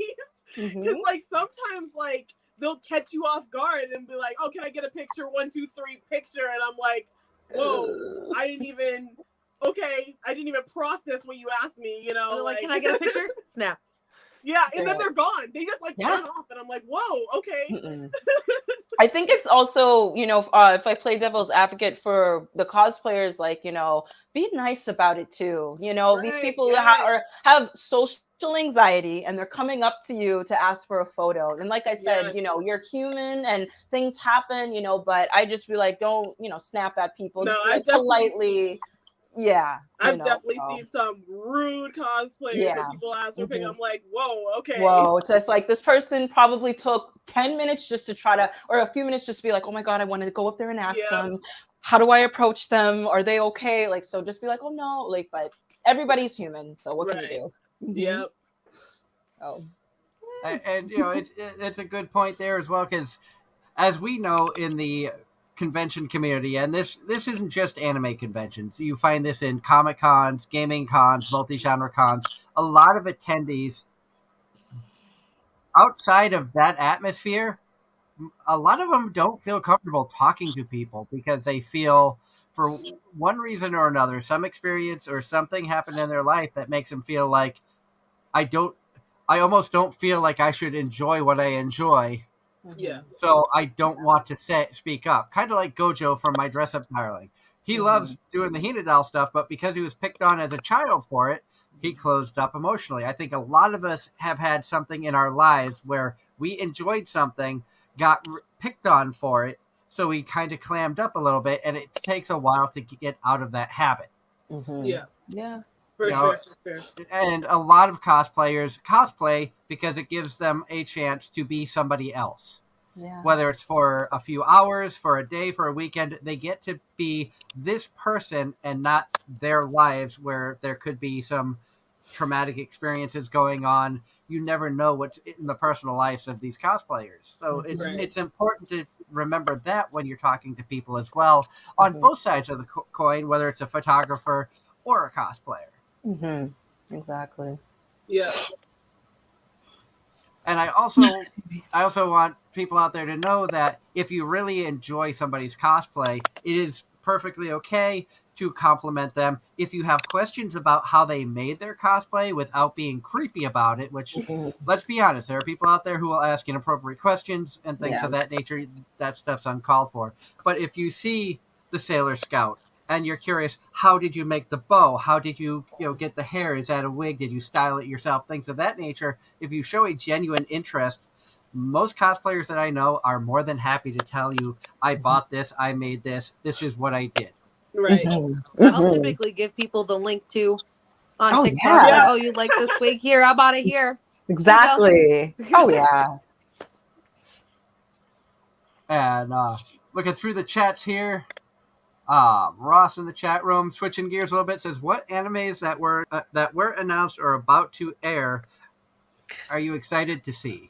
Because,
Mhm.
like, sometimes, like, they'll catch you off guard and be like, "Oh, can I get a picture? 1, 2, 3, picture." And I'm like, "Whoa, I didn't even process what you asked me, you know?"
And they're like, "Can I get a picture?" Snap.
Yeah, and then
Yeah.
they're gone. They just, like,
Yeah.
run off, and I'm like, "Whoa, okay."
Mm-mm. I think it's also, if I play devil's advocate for the cosplayers, like, be nice about it too. These
Right,
people
yes.
have social anxiety and they're coming up to you to ask for a photo. And like I said,
Yes.
you're human and things happen, but I just be like, don't, snap at people.
No,
Just be
I
like,
definitely-
politely. Yeah.
I've definitely seen some rude cosplayers
Yeah.
that people ask for pictures. I'm like, whoa, okay.
Whoa, it's just like this person probably took 10 minutes just to try to, or a few minutes just to be like, oh my God, I wanted to go up there and ask them, how do I approach them? Are they okay? Like, so just be like, oh no, like, but everybody's human. So what can you do?
Yep.
Oh.
And it's a good point there as well, because as we know in the convention community, and this isn't just anime conventions, you find this in comic cons, gaming cons, multi-genre cons. A lot of attendees outside of that atmosphere, a lot of them don't feel comfortable talking to people because they feel, for one reason or another, some experience or something happened in their life that makes them feel like I almost don't feel like I should enjoy what I enjoy.
Yeah.
So I don't want to speak up. Kind of like Gojo from My Dress Up Darling. He loves doing the Hinadal stuff, but because he was picked on as a child for it, he closed up emotionally. I think a lot of us have had something in our lives where we enjoyed something, got picked on for it, so we kind of clammed up a little bit, and it takes a while to get out of that habit.
Yeah. For sure.
And a lot of cosplayers cosplay because it gives them a chance to be somebody else.
Yeah.
Whether it's for a few hours, for a day, for a weekend, they get to be this person and not their lives where there could be some traumatic experiences going on. You never know what's in the personal lives of these cosplayers. So it's important to remember that when you're talking to people as well on both sides of the coin, whether it's a photographer or a cosplayer.
Exactly.
Yeah.
And I also want people out there to know that if you really enjoy somebody's cosplay, it is perfectly okay to compliment them. If you have questions about how they made their cosplay without being creepy about it, which, let's be honest, there are people out there who will ask inappropriate questions and things of that nature. That stuff's uncalled for. But if you see the Sailor Scout and you're curious, how did you make the bow? How did you get the hair? Is that a wig? Did you style it yourself? Things of that nature. If you show a genuine interest, most cosplayers that I know are more than happy to tell you, I bought this, I made this, this is what I did.
Right.
I'll typically give people the link to on TikTok.
yeah.
Like, oh, you like this wig? Here, I bought it here.
Exactly. Oh yeah.
And looking through the chats here, Ross in the chat room, switching gears a little bit, says, what animes that were announced or about to air are you excited to see?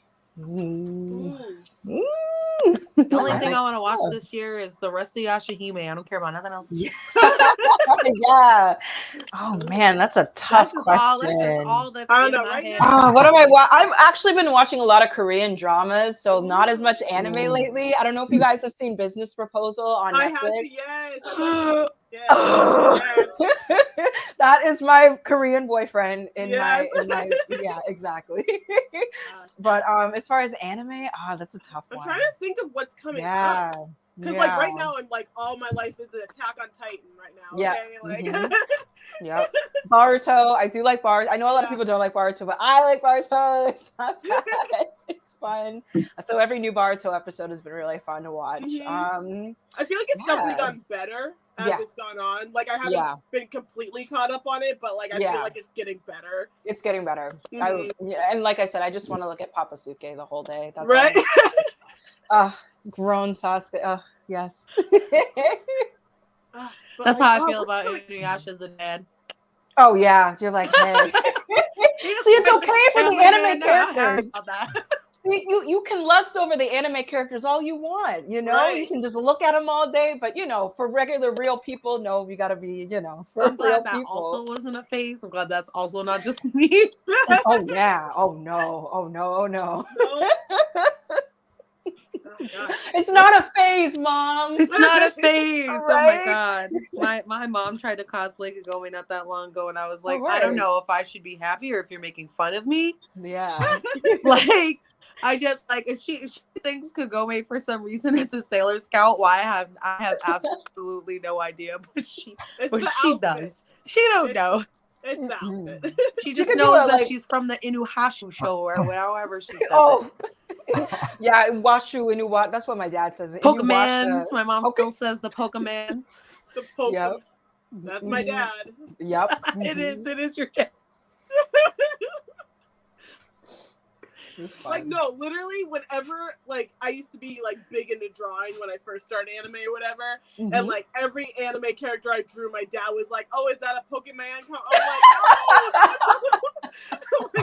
The only thing I want to watch this year is the rest of Yashahime. I don't care about nothing else.
Yeah. Oh man, that's a tough question.
That's just all that's
I
in
don't know,
my
right
head.
now.
What am I I've actually been watching a lot of Korean dramas, so not as much anime lately. I don't know if you guys have seen Business Proposal on
I
Netflix.
have yes.
That is my Korean boyfriend in
Yes.
my yeah, exactly. But as far as anime, that's a tough
I'm
one.
trying to think of what's coming
Yeah.
up. Because like right now, I'm like all my life is an Attack on Titan right now.
Yeah.
Okay, like
Yep. Baruto. I do like Baruto. I know a lot of people don't like Baruto, but I like Baruto. It's not bad. It's fun. So every new Baruto episode has been really fun to watch.
I feel like it's definitely gotten better as it's gone on. Like I haven't been completely caught up on it, but like I feel like it's getting better.
It's getting better. And like I said, I just want to look at Papasuke the whole day. That's
right.
Grown Sasuke. Yes.
That's how I feel about Inuyasha as a dad.
Oh yeah, you're like, hey. See, it's okay for the anime characters. You can lust over the anime characters all you want, you know. You can just look at them all day, but you know, for regular real people, no, you got to be, you know. For
I'm glad that
people.
Also wasn't a phase. I'm glad that's also not just me.
Oh yeah. Oh no. Oh no. Oh no. It's not a phase, Mom.
It's not a phase.
Right?
Oh my god. My mom tried to cosplay Kagome not that long ago, and I was like, I don't know if I should be happy or if you're making fun of me.
Yeah.
Like, I just like if she thinks Kagome for some reason is a Sailor Scout. Why I have absolutely no idea, but she does. She don't know.
It's the outfit.
She just knows that she's from the Inuhashu show or however she says it.
Yeah, Washu, Inuwa. That's what my dad says.
Pokemans. My mom still says the Pokemans.
The Pokemans. Yep. That's my dad.
Yep.
It is your dad.
Like no, literally whenever like I used to be like big into drawing when I first started anime or whatever, and like every anime character I drew, my dad was like, "Oh, is that a Pokemon?" I'm like,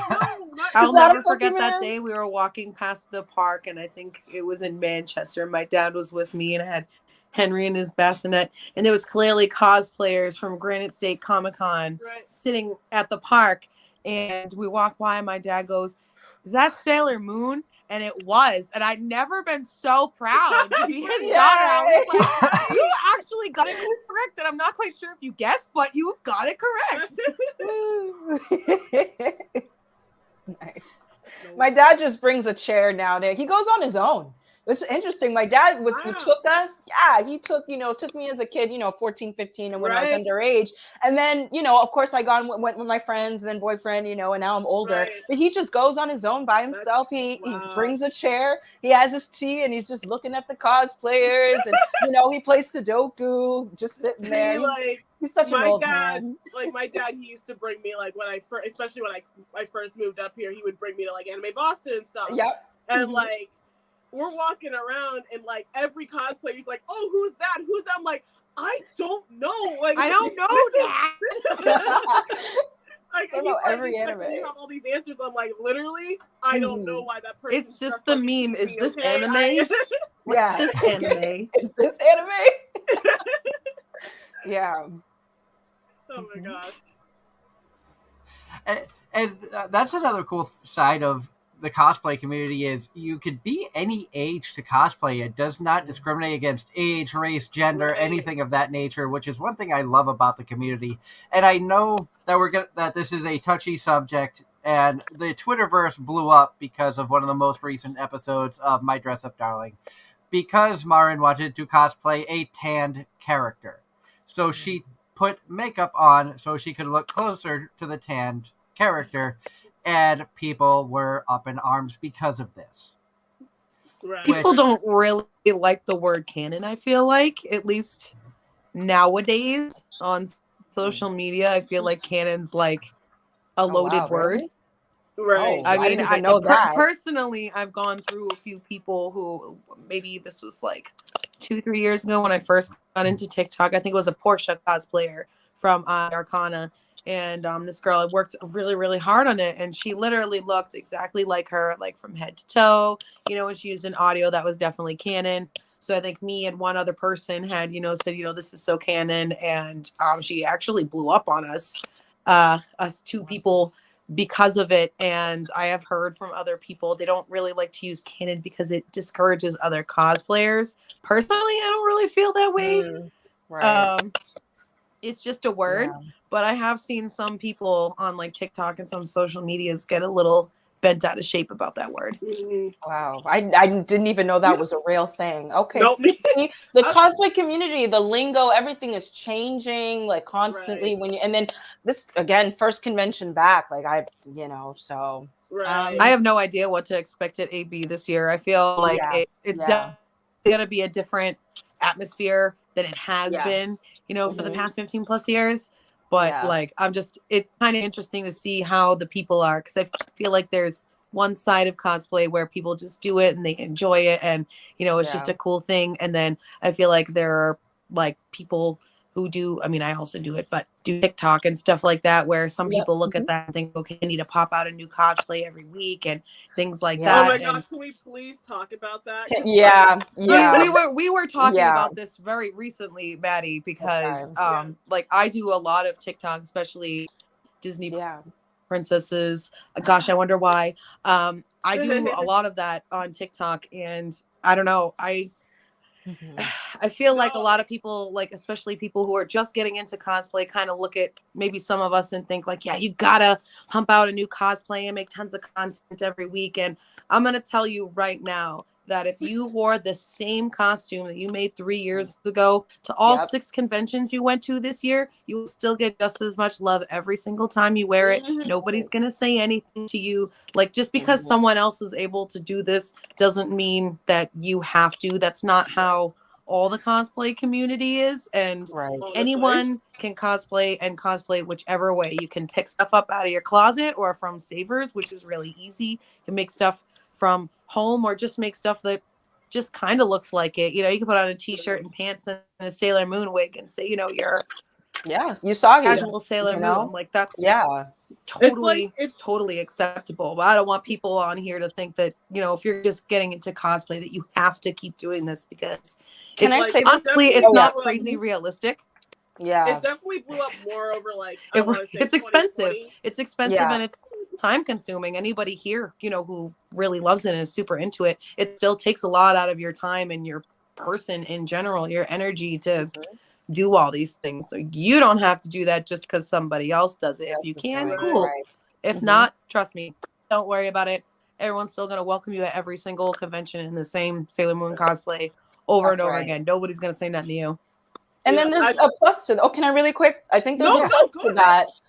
"No."
I'll never forget that day we were walking past the park, and I think it was in Manchester. My dad was with me, and I had Henry and his bassinet, and there was clearly cosplayers from Granite State Comic-Con sitting at the park, and we walked by, and my dad goes, "Is that Sailor Moon?" And it was. And I'd never been so proud to be his daughter. I was like, you actually got it correct. And I'm not quite sure if you guessed, but you got it correct.
Nice. My dad just brings a chair nowadays. He goes on his own. It's interesting. My dad took us. Yeah, he took me as a kid, 14, 15, and when I was underage. And then, of course I went with my friends and then boyfriend, and now I'm older. But he just goes on his own by himself. He brings a chair. He has his tea and he's just looking at the cosplayers and, he plays Sudoku, just sitting there. He's such an old man.
Like my dad, he used to bring me like especially when I first moved up here, he would bring me to like Anime Boston and stuff.
Yep.
And like, we're walking around and like every cosplayer is like, "Oh, who's that? Who's that?" I'm like, "I don't know. Like,
I don't know that."
I know every anime. You have all these answers. I'm like, literally, I don't know why that person.
It's just the meme. Is this anime?
Yeah.
This anime.
Is this anime? Yeah.
Oh my god.
And that's another cool side of the cosplay community is you could be any age to cosplay. It does not discriminate against age, race, gender, anything of that nature, which is one thing I love about the community. And I know that that this is a touchy subject, and the Twitterverse blew up because of one of the most recent episodes of My Dress Up Darling, because Marin wanted to cosplay a tanned character. So she put makeup on so she could look closer to the tanned character. And people were up in arms because of this.
Right.
People don't really like the word canon, I feel like. At least nowadays on social media, I feel like canon's like a loaded word.
Really? Right.
I mean,
I know that.
Personally, I've gone through a few people who maybe this was like 2-3 years ago when I first got into TikTok. I think it was a Portia cosplayer from Arcana. And this girl had worked really, really hard on it. And she literally looked exactly like her, like from head to toe, and she used an audio that was definitely canon. So I think me and one other person had, said, this is so canon. And she actually blew up on us two people because of it. And I have heard from other people, they don't really like to use canon because it discourages other cosplayers. Personally, I don't really feel that way.
Right.
It's just a word. Yeah. But I have seen some people on like TikTok and some social medias get a little bent out of shape about that word.
Wow, I didn't even know that was a real thing. Okay,
Nope.
See, the cosplay community, the lingo, everything is changing like constantly.
Right.
When you, and then this again, first convention back, like so.
Right.
I have no idea what to expect at AB this year. I feel like it's definitely going to be a different atmosphere than it has been, for the past 15 plus years. But like, it's kind of interesting to see how the people are, because I feel like there's one side of cosplay where people just do it and they enjoy it, and it's just a cool thing. And then I feel like there are like people who do, I mean, I also do it, but do TikTok and stuff like that, where some people look at that and think, okay, I need to pop out a new cosplay every week and things like that.
Oh my gosh, can we please talk about that?
We were talking about this very recently, Maddie, because like I do a lot of TikTok, especially Disney princesses. Gosh, I wonder why. I do a lot of that on TikTok, and I don't know, I feel like a lot of people, like especially people who are just getting into cosplay, kind of look at maybe some of us and think like, yeah, you gotta pump out a new cosplay and make tons of content every week. And I'm gonna tell you right now that if you wore the same costume that you made 3 years ago to all 6 conventions you went to this year, you will still get just as much love every single time you wear it. Nobody's going to say anything to you. Like, just because someone else is able to do this doesn't mean that you have to. That's not how all the cosplay community is. And anyone can cosplay and cosplay whichever way. You can pick stuff up out of your closet or from Savers, which is really easy. You can make stuff from home or just make stuff that just kind of looks like it. You can put on a t-shirt and pants and a Sailor Moon wig and say, you're
you saw
casual Sailor Moon. Like that's totally acceptable. But I don't want people on here to think that, if you're just getting into cosplay, that you have to keep doing this, because it's not crazy realistic.
Yeah, it definitely blew up more over like
it's expensive. It's expensive and it's time consuming. Anybody here, who really loves it and is super into it, it still takes a lot out of your time and your person in general, your energy to do all these things. So you don't have to do that just because somebody else does it. If you can, cool. If not, trust me, don't worry about it. Everyone's still gonna welcome you at every single convention in the same Sailor Moon cosplay over and over again. Nobody's gonna say nothing to you.
And then there's a plus to can I really quick? I think there's a plus to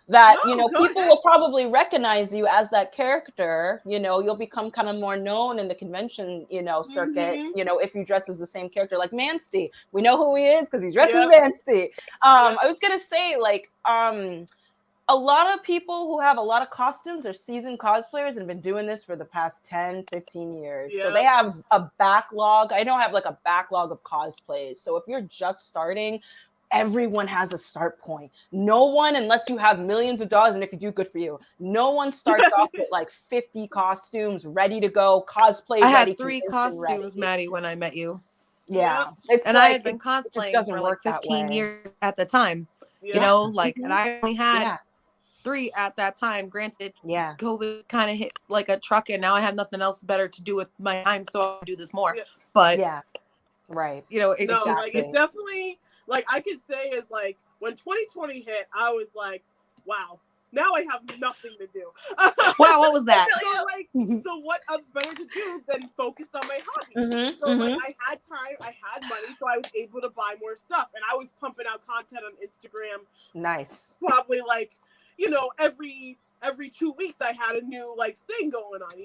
that people will probably recognize you as that character. You'll become kind of more known in the convention, circuit, if you dress as the same character, like Mansty. We know who he is because he's dressed as Mansty. I was gonna say, like, a lot of people who have a lot of costumes are seasoned cosplayers and have been doing this for the past 10, 15 years. So they have a backlog. I don't have like a backlog of cosplays. So if you're just starting, everyone has a start point. No one, unless you have millions of dollars, and if you do, good for you. No one starts off with like 50 costumes ready to go, cosplay.
I had 3 costumes, Maddie, when I met you.
It's
and I had been cosplaying for like 15 years at the time. And I only had 3 at that time. Granted, COVID kind of hit like a truck, and now I have nothing else better to do with my time, so I'll do this more. But
it definitely, like, I could say is like when 2020 hit, I was like, wow, now I have nothing to do.
Wow, what was that?
So what better to do than focus on my hobby? Like, I had time, I had money, so I was able to buy more stuff, and I was pumping out content on Instagram.
Nice.
Probably like, every 2 weeks I had a new like thing going on,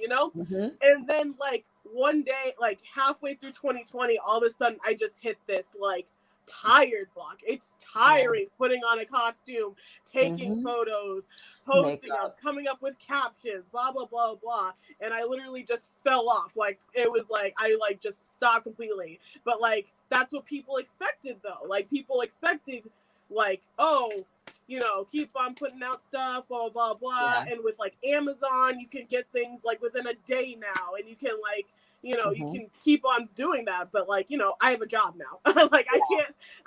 and then like one day, like halfway through 2020, all of a sudden I just hit this like tired block. It's tiring putting on a costume, taking photos, posting them, coming up with captions, blah blah blah blah, and I literally just fell off. Like, it was like I like just stopped completely. But like, that's what people expected though. Like, people expected like, oh, keep on putting out stuff, blah blah blah. And with like Amazon, you can get things like within a day now, and you can like, you can keep on doing that. But like, I have a job now. Like,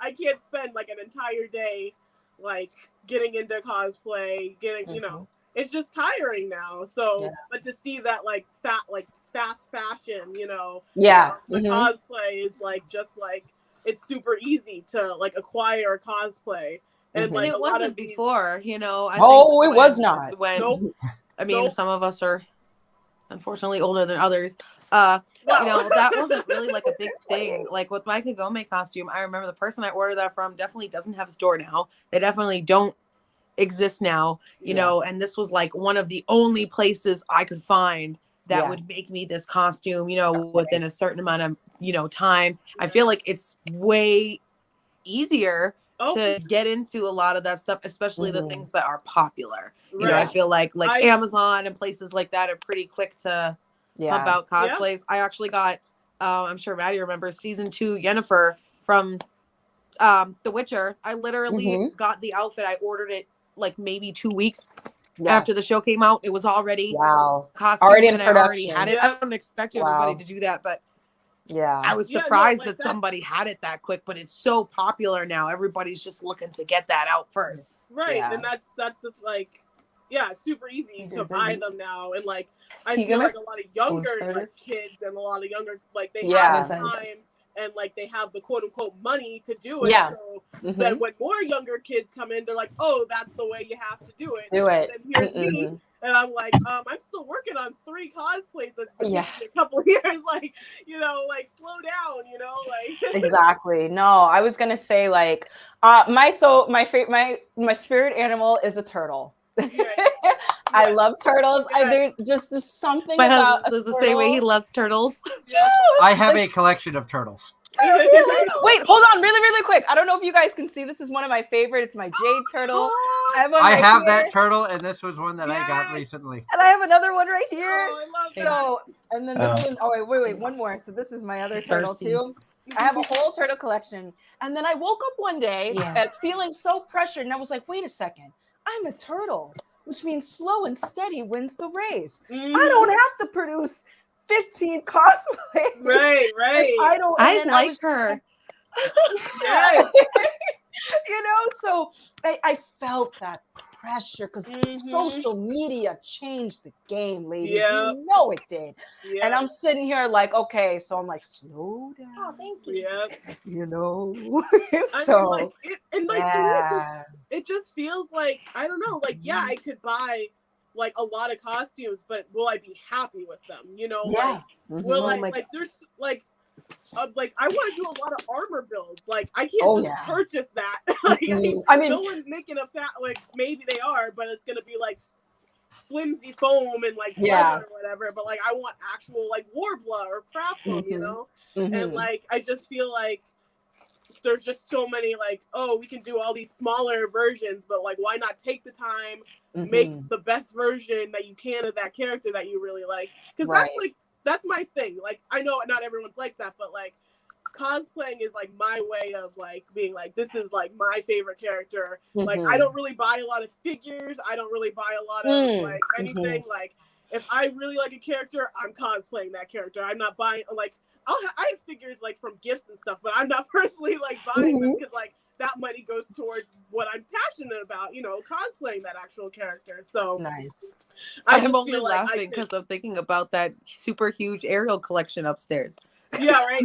I can't spend like an entire day like getting into cosplay, it's just tiring now. So but to see that like fast fashion, the cosplay is like just like, it's super easy to like acquire a cosplay. And like,
it wasn't before, I think
it was not.
When I mean, some of us are unfortunately older than others. You know, that wasn't really like a big thing. Like with my Kagome costume, I remember the person I ordered that from definitely doesn't have a store now. They definitely don't exist now, you know, and this was like one of the only places I could find that would make me this costume, you know, within a certain amount of, you know, time. I feel like it's way easier to get into a lot of that stuff, especially the things that are popular. You know, I feel like Amazon and places like that are pretty quick to pump out cosplays. I actually got, I'm sure Maddie remembers season 2 Yennefer from The Witcher. I literally got the outfit. I ordered it like maybe 2 weeks after the show came out. It was already costume
already in
and
production.
I already had it. I don't expect everybody to do that, but I was surprised that somebody had it that quick, but it's so popular now. Everybody's just looking to get that out first.
Right. And that's like, super easy to buy them now. And like, I feel like a lot of younger like, kids and a lot of younger, like they have the time and like they have the quote unquote money to do it. So then when more younger kids come in, they're like, oh, that's the way you have to do it. And then here's me. And I'm like, I'm still working on 3 cosplays that's been taking a couple of years. Like, you know, like slow down, you know, like
Exactly. No, I was gonna say like, my spirit animal is a turtle. I love turtles. There's just something
My
about
husband is the same way. He loves turtles.
I have a collection of turtles.
Wait, hold on, really quick. I don't know if you guys can see. This is one of my favorite. It's my jade turtle. I
have that turtle, and this was one that I got recently.
And I have another one right here.
Oh, I love that.
And then this one. Oh wait, one more. So this is my other turtle too. I have a whole turtle collection. And then I woke up one day feeling so pressured, and I was like, wait a second, I'm a turtle, which means slow and steady wins the race. I don't have to produce 15 cosplays.
Right.
I like her.
You know, so I felt that pressure because social media changed the game, ladies. You know it did. And I'm sitting here like, okay, so I'm like, slow down.
Oh, thank you.
You know,
so I mean, to me, it just feels like, I don't know, like I could buy like a lot of costumes, but will I be happy with them? You know, like will like there's like I want to do a lot of armor builds. Like I can't just purchase that. Like, I mean, no one's making a like maybe they are, but it's gonna be like flimsy foam and like leather or whatever. But like I want actual like Warbler or craft foam, you know. And like I just feel like there's just so many like, oh, we can do all these smaller versions, but like why not take the time, make the best version that you can of that character that you really like? Because that's my thing. Like I know not everyone's like that, but like cosplaying is like my way of like being like, this is like my favorite character. Like I don't really buy a lot of figures. I don't really buy a lot of like anything. Like if I really like a character, I'm cosplaying that character. I'm not buying like I have figures like from gifts and stuff, but I'm not personally like buying them because like that money goes towards what I'm passionate about, you know, cosplaying that actual character. So
nice.
I'm only laughing because I'm thinking about that super huge Ariel collection upstairs.
Yeah, right.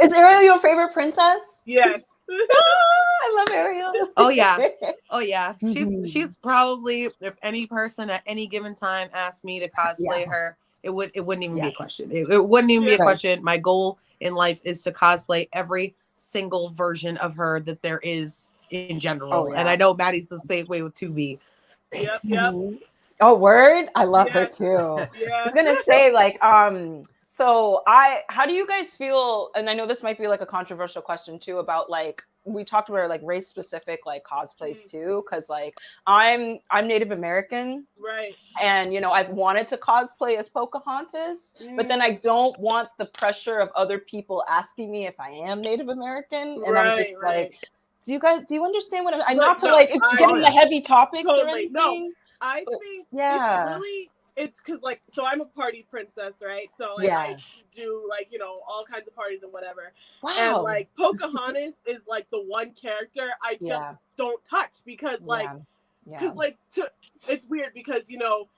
Is Ariel your favorite princess?
Yes.
I love Ariel.
Oh yeah. She's probably, if any person at any given time asked me to cosplay her, it wouldn't even be a question. It wouldn't even be a question. My goal in life is to cosplay every single version of her that there is in general. And I know Maddie's the same way with 2B.
Yep.
Oh, word? I love her too. I was gonna say like so how do you guys feel, and I know this might be like a controversial question too, about like we talked about like race specific like cosplays too, because like I'm Native American,
right?
And you know I've wanted to cosplay as Pocahontas, but then I don't want the pressure of other people asking me if I am Native American, and I'm just like, do you understand what I'm not to like get into heavy topics or anything?
No, I think it's really. It's because like, so I'm a party princess, right? So like I do like, you know, all kinds of parties and whatever. Wow. And like Pocahontas is like the one character I just don't touch because like, it's weird because, you know,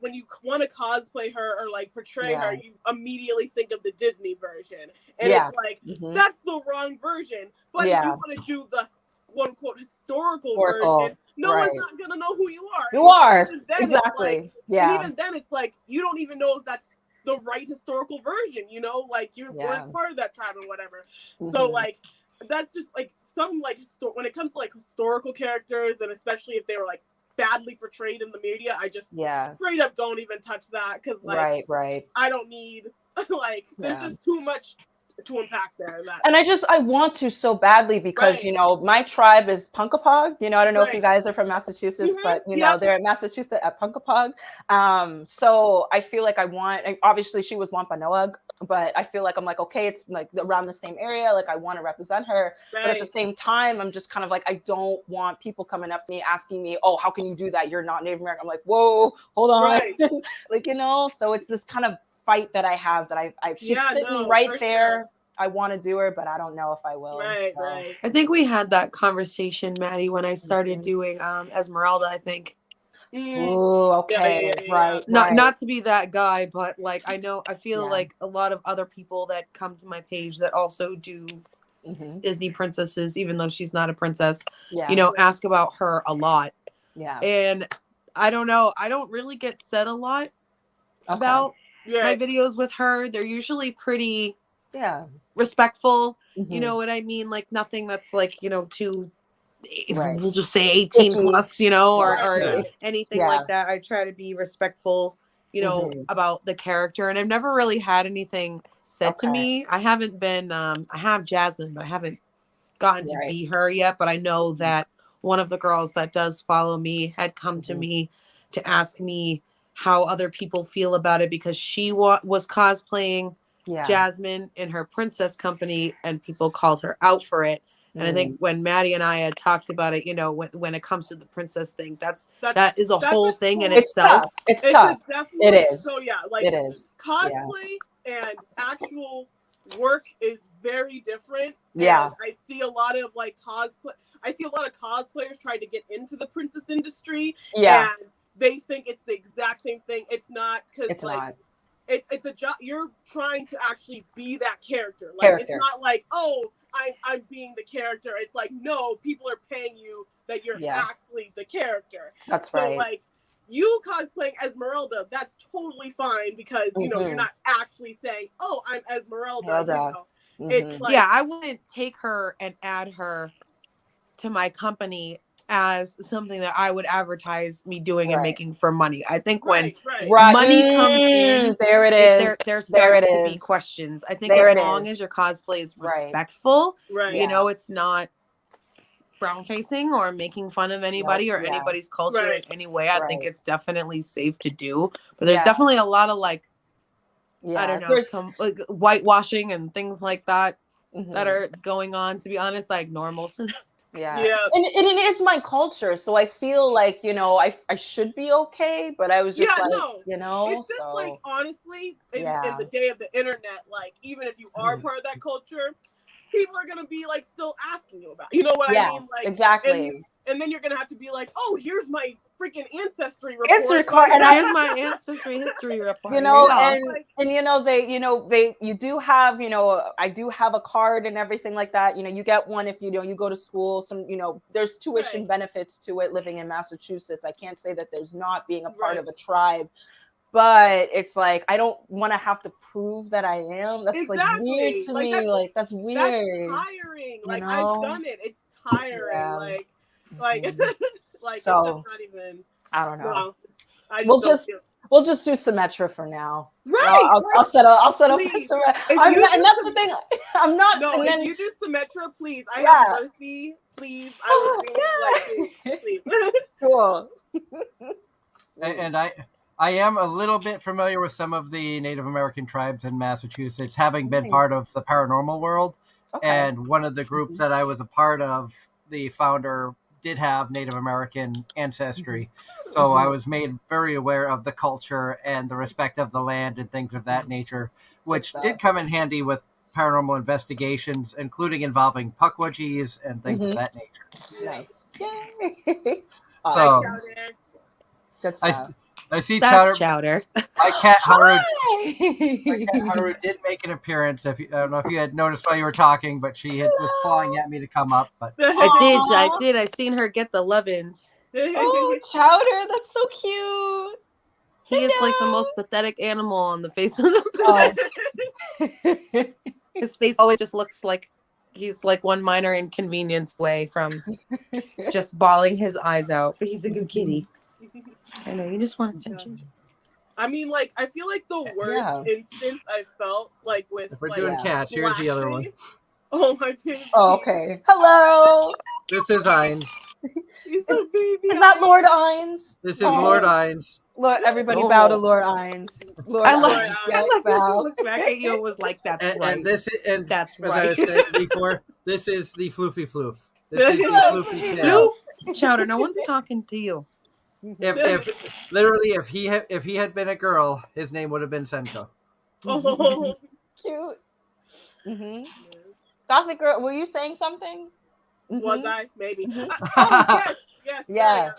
when you want to cosplay her or like portray her, you immediately think of the Disney version. And it's like, that's the wrong version. But if you want to do the quote unquote historical version, no one's not gonna know who you are.
You are.
And then it's
Exactly.
like,
Yeah.
And even then, it's like you don't even know if that's the right historical version. You know, like you weren't part of that tribe or whatever. So like that's just like some like when it comes to like historical characters, and especially if they were like badly portrayed in the media, I just straight up don't even touch that because like I don't need like there's just too much to unpack there. And
I want to so badly because you know my tribe is Punkapog. You know, I don't know if you guys are from Massachusetts, but you know they're at Massachusetts at Punkapog. So I feel like I want. Obviously, she was Wampanoag, but I feel like I'm like okay, it's like around the same area. Like I want to represent her, but at the same time, I'm just kind of like I don't want people coming up to me asking me, oh, how can you do that? You're not Native American. I'm like, whoa, hold on, like you know. So it's this kind of fight that I have that she's sitting right there. Sure. I want to do her, but I don't know if I will.
Right.
I think we had that conversation, Maddie, when I started doing Esmeralda, I think.
Oh, okay. Right.
Not to be that guy, but like I feel like a lot of other people that come to my page that also do Disney princesses, even though she's not a princess, you know, ask about her a lot. Yeah. And I don't know, I don't really get said a lot about my videos with her. They're usually pretty respectful. You know what I mean? Like nothing that's like, you know, too we'll just say 18 plus, you know, or anything like that. I try to be respectful, you know, about the character. And I've never really had anything said to me. I haven't been I have Jasmine, but I haven't gotten to be her yet. But I know that one of the girls that does follow me had come to me to ask me how other people feel about it because she was cosplaying Jasmine in her princess company and people called her out for it. And I think when Maddie and I had talked about it, you know, when it comes to the princess thing, that is a whole thing in itself.
It's tough. It is.
So yeah, like it is. Cosplay and actual work is very different. Yeah. And I see a lot of like cosplayers trying to get into the princess industry. Yeah. And they think it's the exact same thing. It's not because it's a job. You're trying to actually be that character. Like it's not like, oh, I'm being the character. It's like, no, people are paying you that you're actually the character.
That's right.
So like you cosplaying Esmeralda, that's totally fine because you know you're not actually saying, oh, I'm Esmeralda. You know? It's like,
I wouldn't take her and add her to my company as something that I would advertise me doing and making for money. I think when money comes in,
there it is.
There starts to be questions. I think as long as your cosplay is respectful, you know, it's not brown facing or making fun of anybody or anybody's culture in any way. I think it's definitely safe to do. But there's definitely a lot of like, I don't know, some like whitewashing and things like that that are going on, to be honest, like normal.
Yeah. And it is my culture, so I feel like, you know, I should be okay, but I was just like, you know,
it's just like honestly in the day of the internet, like even if you are part of that culture, people are gonna be like still asking you about, you know what I mean? Like
exactly.
And then you're gonna have to be like, oh, here's my freaking ancestry report.
And here's my ancestry history report.
You know, and you know you do have, you know, I do have a card and everything like that. You know, you get one if you know you go to school. Some, you know, there's tuition benefits to it living in Massachusetts. I can't say that there's not being a part of a tribe. But it's like I don't want to have to prove that I am. That's like weird to me. Like that's weird.
That's tiring. Like I've done it. It's tiring. Like like
so,
it's just not even.
I don't know.
No,
we'll just do Symmetra for now.
Right.
I'll set up
please.
and that's the thing. I'm not.
No,
and then,
if you do Symmetra, please. I have mercy. Please. I would do please.
Cool.
And I am a little bit familiar with some of the Native American tribes in Massachusetts, having been part of the paranormal world. Okay. And one of the groups that I was a part of, the founder did have Native American ancestry. So I was made very aware of the culture and the respect of the land and things of that nature, which did come in handy with paranormal investigations, including involving Pukwudgies and things of that nature.
Nice.
So
good stuff.
I see
Chowder.
My cat Haru did make an appearance. I don't know if you had noticed while you were talking, but she was clawing at me to come up. But
I did. I seen her get the lovin's.
Oh, Chowder, that's so cute.
He is like the most pathetic animal on the face of the planet. His face always just looks like he's like one minor inconvenience away from just bawling his eyes out. But he's a good kitty. I know, you just want attention.
I mean, like, I feel like the worst instance I felt, like, with,
If we're
like,
doing cats, here's the other one.
Oh, my baby.
Oh, okay. Hello.
This is Ines.
He's so baby.
Is that Lord Ines?
This is Lord Ines.
Lord, everybody bow to Lord Ines. Lord
I like
Ines,
I like
bow.
how you look back at you and was like, that's right.
And this is, and
That's
as I
right.
was saying before, this is the floofy floof. This is the floofy tail.
Floof, Chowder, no one's talking to you.
If literally if he had been a girl, his name would have been Senko.
Oh.
Cute. Mm-hmm. Gothic girl, were you saying something?
Was I? Maybe.
Mhm.
Yes.
Yeah.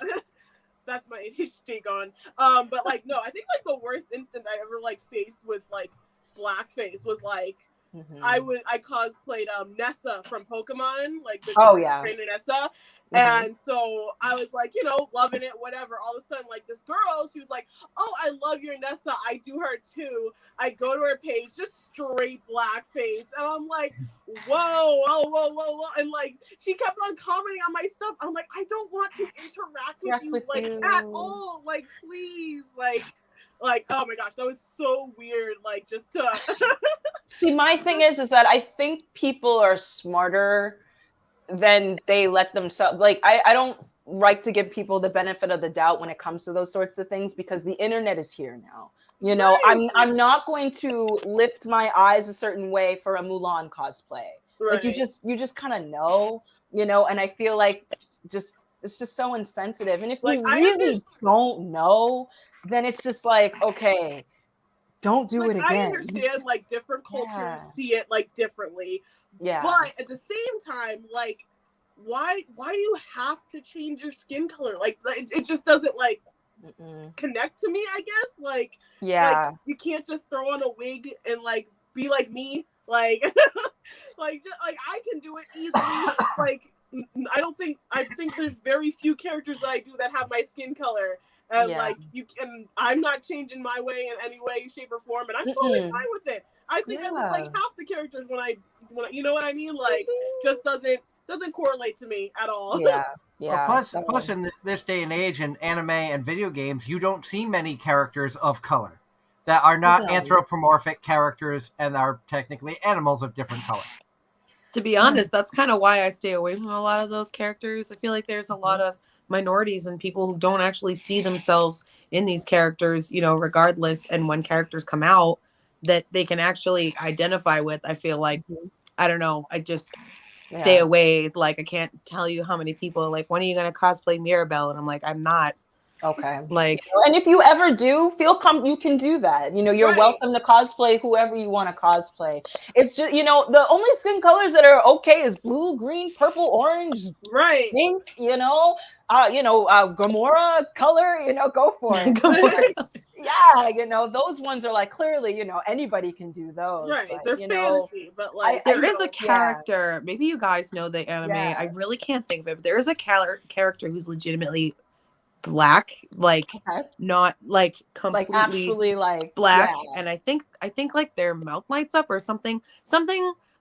That's my ADHD gone. But like, no, I think like the worst instant I ever like faced with like blackface was like I cosplayed Nessa from Pokemon, like the trainer Nessa, and so I was like, you know, loving it, whatever. All of a sudden, like this girl, she was like, "Oh, I love your Nessa. I do her too." I go to her page, just straight blackface, and I'm like, whoa, and like she kept on commenting on my stuff. I'm like, I don't want to interact with you like at all. Like, please, like, oh my gosh, that was so weird. Like, just to
See, my thing is that I think people are smarter than they let themselves. Like, I don't like to give people the benefit of the doubt when it comes to those sorts of things, because the internet is here now. You know,
Right.
I'm not going to lift my eyes a certain way for a Mulan cosplay.
Right.
Like, you just kind of know, you know, and I feel like it's just so insensitive. And if
Like,
you really don't know, then it's just like, okay, don't do it again.
I understand like different cultures see it like differently.
Yeah.
But at the same time, like, why do you have to change your skin color? Like, it just doesn't like connect to me, I guess. Like,
yeah,
like, you can't just throw on a wig and like be like me. Like, like I can do it easily. Like, I think there's very few characters that I do that have my skin color. And like I'm not changing my way in any way, shape, or form, and I'm totally fine with it. I think I look like half the characters when I you know what I mean? Like, just doesn't correlate to me at all.
Yeah.
Well, plus in this day and age in anime and video games, you don't see many characters of color that are not anthropomorphic characters and are technically animals of different color.
To be honest, that's kind of why I stay away from a lot of those characters. I feel like there's a lot of minorities and people who don't actually see themselves in these characters, you know, regardless. And when characters come out that they can actually identify with, I feel like, I don't know, I just stay away. Like, I can't tell you how many people are like, when are you going to cosplay Mirabelle? And I'm like, I'm not.
Okay.
Like,
and if you ever do you can do that. You know, you're welcome to cosplay whoever you want to cosplay. It's just, you know, the only skin colors that are okay is blue, green, purple, orange, pink, you know, Gamora color, you know, go for it. Yeah, you know, those ones are like, clearly, you know, anybody can do those.
Right.
But,
they're fantasy, but like
there is a character, maybe you guys know the anime. I really can't think of it, but there is a character who's legitimately black, like not like completely
like actually like
black, and I think like their mouth lights up or something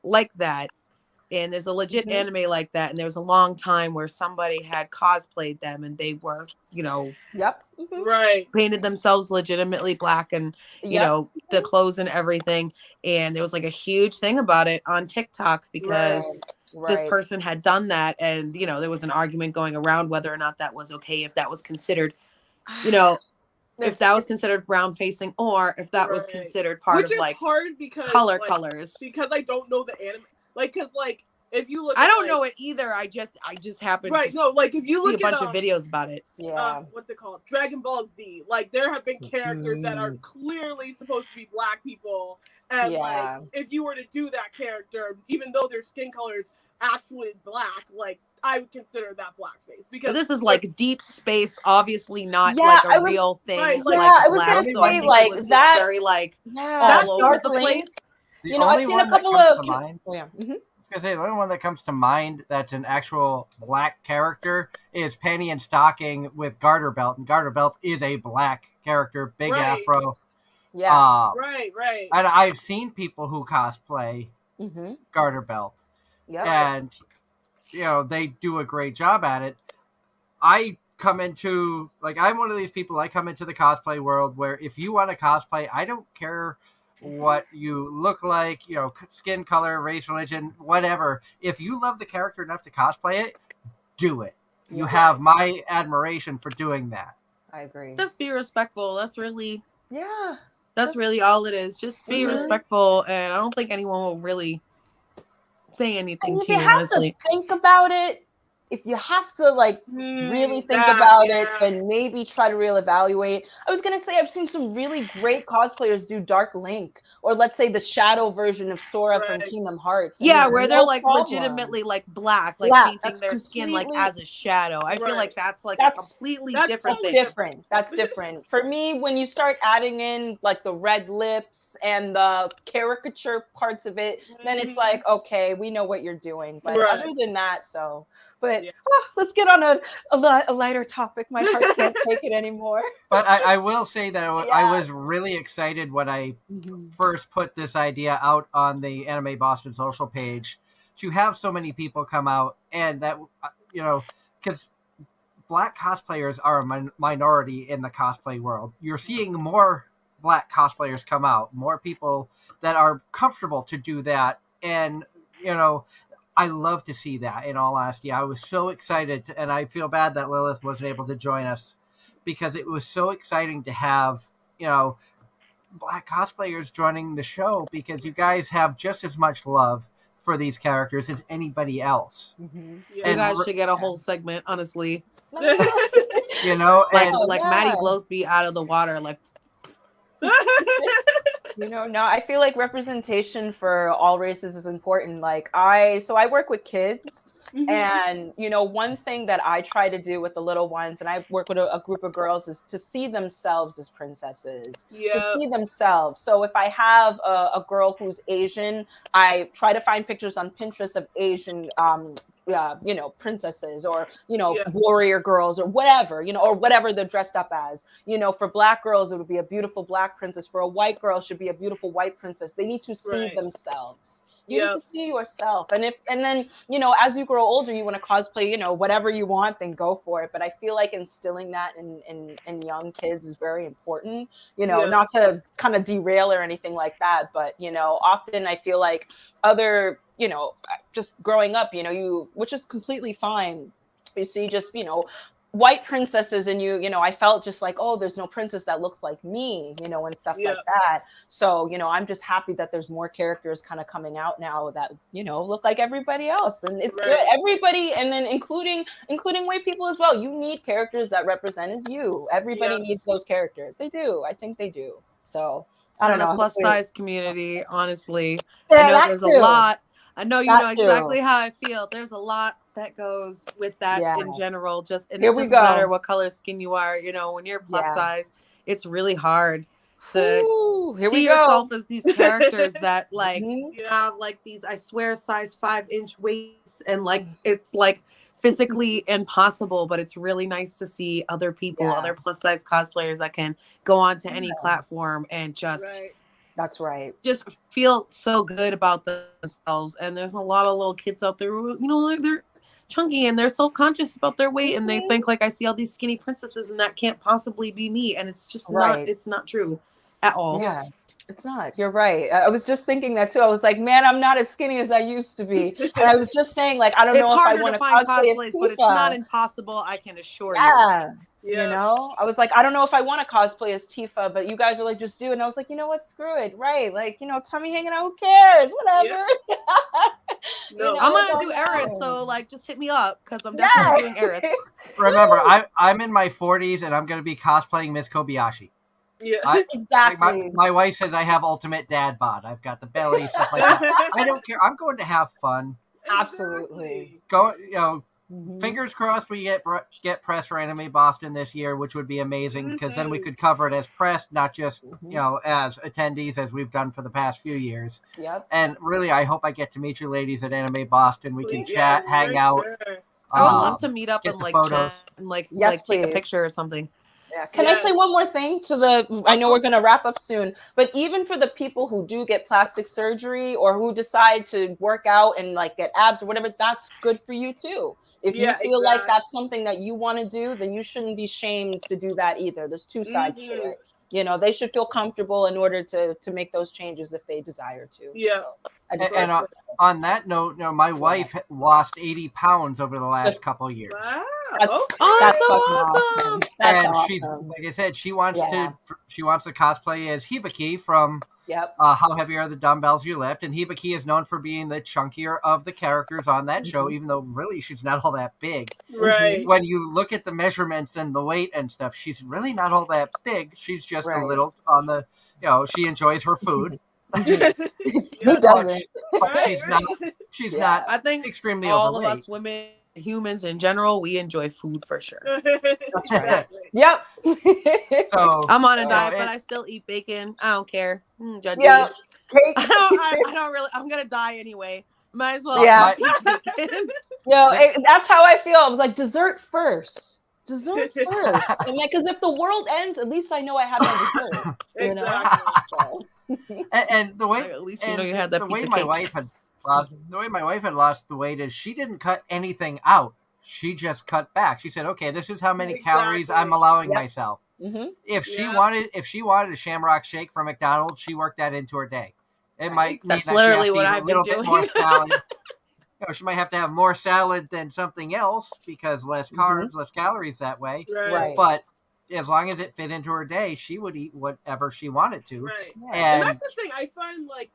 like that. And there's a legit anime like that, and there was a long time where somebody had cosplayed them and they were, you know, painted themselves legitimately black, and you know, the clothes and everything, and there was like a huge thing about it on TikTok because this person had done that, and you know, there was an argument going around whether or not that was okay, if that was considered, you know, if that was considered brown facing, or if that was considered part of like
hard because
colors.
Because I don't know the anime, like, because like if you look,
I don't know it either. I just happened to
like if you
see
look
a bunch
at
of videos about it.
What's it called? Dragon Ball Z. Like, there have been characters that are clearly supposed to be black people, and like if you were to do that character, even though their skin color is actually black, like I would consider that blackface, because
but this is like deep space, obviously not like a real thing.
Right,
like
I was
black,
gonna
so
say,
I think
like,
it was
that,
just very like all over the place.
You know, I've seen a couple of
gonna say the only one that comes to mind that's an actual black character is Panty and Stocking with Garter Belt, and Garter Belt is a black character, big
Right.
afro.
Yeah.
Right.
And I've seen people who cosplay
Mm-hmm.
Garter Belt,
Yep.
and they do a great job at it. I come into I'm one of these people. I come into the cosplay world where if you want to cosplay, I don't care what you look like, skin color, race, religion, whatever. If you love the character enough to cosplay it, do it. You have my admiration for doing that.
I agree.
Just be respectful. That's really
That's
really all it is. Just be respectful, and I don't think anyone will really say anything
if
to
you
you,
have
honestly.
to think about it, if you have to really think about it, then maybe try to reevaluate. I was gonna say I've seen some really great cosplayers do Dark Link, or let's say the shadow version of Sora from Kingdom Hearts.
Yeah, where they're legitimately black, painting their skin as a shadow. I feel like that's a completely different thing.
That's different. For me, when you start adding in the red lips and the caricature parts of it, then it's like, okay, we know what you're doing. But other than that, let's get on a lighter topic. My heart can't take it anymore.
But I will say that I was really excited when I first put this idea out on the Anime Boston social page to have so many people come out, and that, because black cosplayers are a minority in the cosplay world. You're seeing more black cosplayers come out, more people that are comfortable to do that. And, I love to see that, in all honesty. I was so excited, and I feel bad that Lillith wasn't able to join us, because it was so exciting to have, black cosplayers joining the show, because you guys have just as much love for these characters as anybody else.
Mm-hmm. Yeah. You guys should get a whole segment, honestly.
Maddie
blows me out of the water,
No, I feel like representation for all races is important. I work with kids, and one thing that I try to do with the little ones, and I work with a group of girls, is to see themselves as princesses, to see themselves. So if I have a girl who's Asian, I try to find pictures on Pinterest of Asian princesses, or warrior girls, or whatever, or whatever they're dressed up as. For black girls, it would be a beautiful black princess. For a white girl, it should be a beautiful white princess. They need to see themselves. You need to see yourself. And then as you grow older, you want to cosplay, whatever you want, then go for it. But I feel like instilling that in young kids is very important, not to kind of derail or anything like that. But, often I feel like other, just growing up, which is completely fine. You see just, white princesses, and I felt just like, oh, there's no princess that looks like me, and stuff like that. So, I'm just happy that there's more characters kind of coming out now that, look like everybody else. And it's good. Everybody, and then including white people as well. You need characters that represent as you. Everybody needs those characters. They do. I think they do. So I don't know.
The plus size community, honestly. I know there's a lot. I know you know exactly how I feel. There's a lot that goes with that in general. And it doesn't matter what color skin you are. When you're plus size, it's really hard to see yourself as these characters that have these, I swear, size 5-inch waists, and it's physically impossible. But it's really nice to see other people, other plus size cosplayers that can go onto any platform and just.
That's right.
Just feel so good about themselves. And there's a lot of little kids out there who, they're chunky and they're self-conscious about their weight, and they think I see all these skinny princesses and that can't possibly be me. And it's just it's not true at all.
Yeah, it's not. You're right. I was just thinking that too. I was like, man, I'm not as skinny as I used to be. And I was just saying, I don't know if I want to
find
cosplay
cosplays,
as
but it's not impossible. I can assure you.
I was like, I don't know if I want to cosplay as Tifa, but you guys are just do it. And I was like, you know what? Screw it. Right. Tummy hanging out. Who cares? Whatever.
I'm going to do Aerith. So just hit me up, because I'm definitely doing Aerith.
Remember, I'm in my 40s and I'm going to be cosplaying Miss Kobayashi.
Yeah, exactly.
My wife says I have ultimate dad bod. I've got the belly, stuff like that. I don't care. I'm going to have fun.
Absolutely.
Go, fingers crossed we get press for Anime Boston this year, which would be amazing because then we could cover it as press, not just as attendees as we've done for the past few years.
Yep.
And really, I hope I get to meet you ladies at Anime Boston. We can
Please,
chat, hang out.
Sure.
I would love to meet up
get
and
the
like
photos.
chat and like
Yes,
take a
please.
picture or something.
Yeah. Can I say one more thing to the, I know we're going to wrap up soon, but even for the people who do get plastic surgery or who decide to work out and like get abs or whatever, that's good for you too. If you feel like that's something that you want to do, then you shouldn't be shamed to do that either. There's two sides to it. You know, they should feel comfortable in order to make those changes if they desire to.
Yeah.
And on that note, my wife lost 80 pounds over the last couple of years.
Wow.
That's
awesome.
That's
and
awesome.
she's, like I said, she wants to cosplay as Hibiki from How Heavy Are the Dumbbells You Lift, and Hibiki is known for being the chunkier of the characters on that show, even though really she's not all that big.
Right.
When you look at the measurements and the weight and stuff, she's really not all that big. She's just a little on the, she enjoys her food.
Who doesn't?
But she's not
I think
extremely
all
overweight.
of us women, humans in general, we enjoy food for sure.
That's right.
Yep.
So
I'm on a diet, but I still eat bacon. I don't care. Judge me.
Yeah.
I don't really. I'm gonna die anyway. Might as well.
Yeah.
Eat bacon.
That's how I feel. I was like, dessert first. Dessert first. And like, because if the world ends, at least I know I had my dessert. You know?
And the way,
at least you know you had that
the
piece
way
of
my
cake.
wife had lost, the way my wife had lost the weight is she didn't cut anything out. She just cut back. She said, "Okay, this is how many calories I'm allowing myself." If she wanted a Shamrock Shake from McDonald's, she worked that into her day. It might
That's
mean that
literally
she has to
what
eat
I've
a
been
little bit
doing.
more salad. She might have to have more salad than something else because less carbs, less calories that way.
Right.
But as long as it fit into her day, she would eat whatever she wanted to.
Right.
And
that's the thing. I find like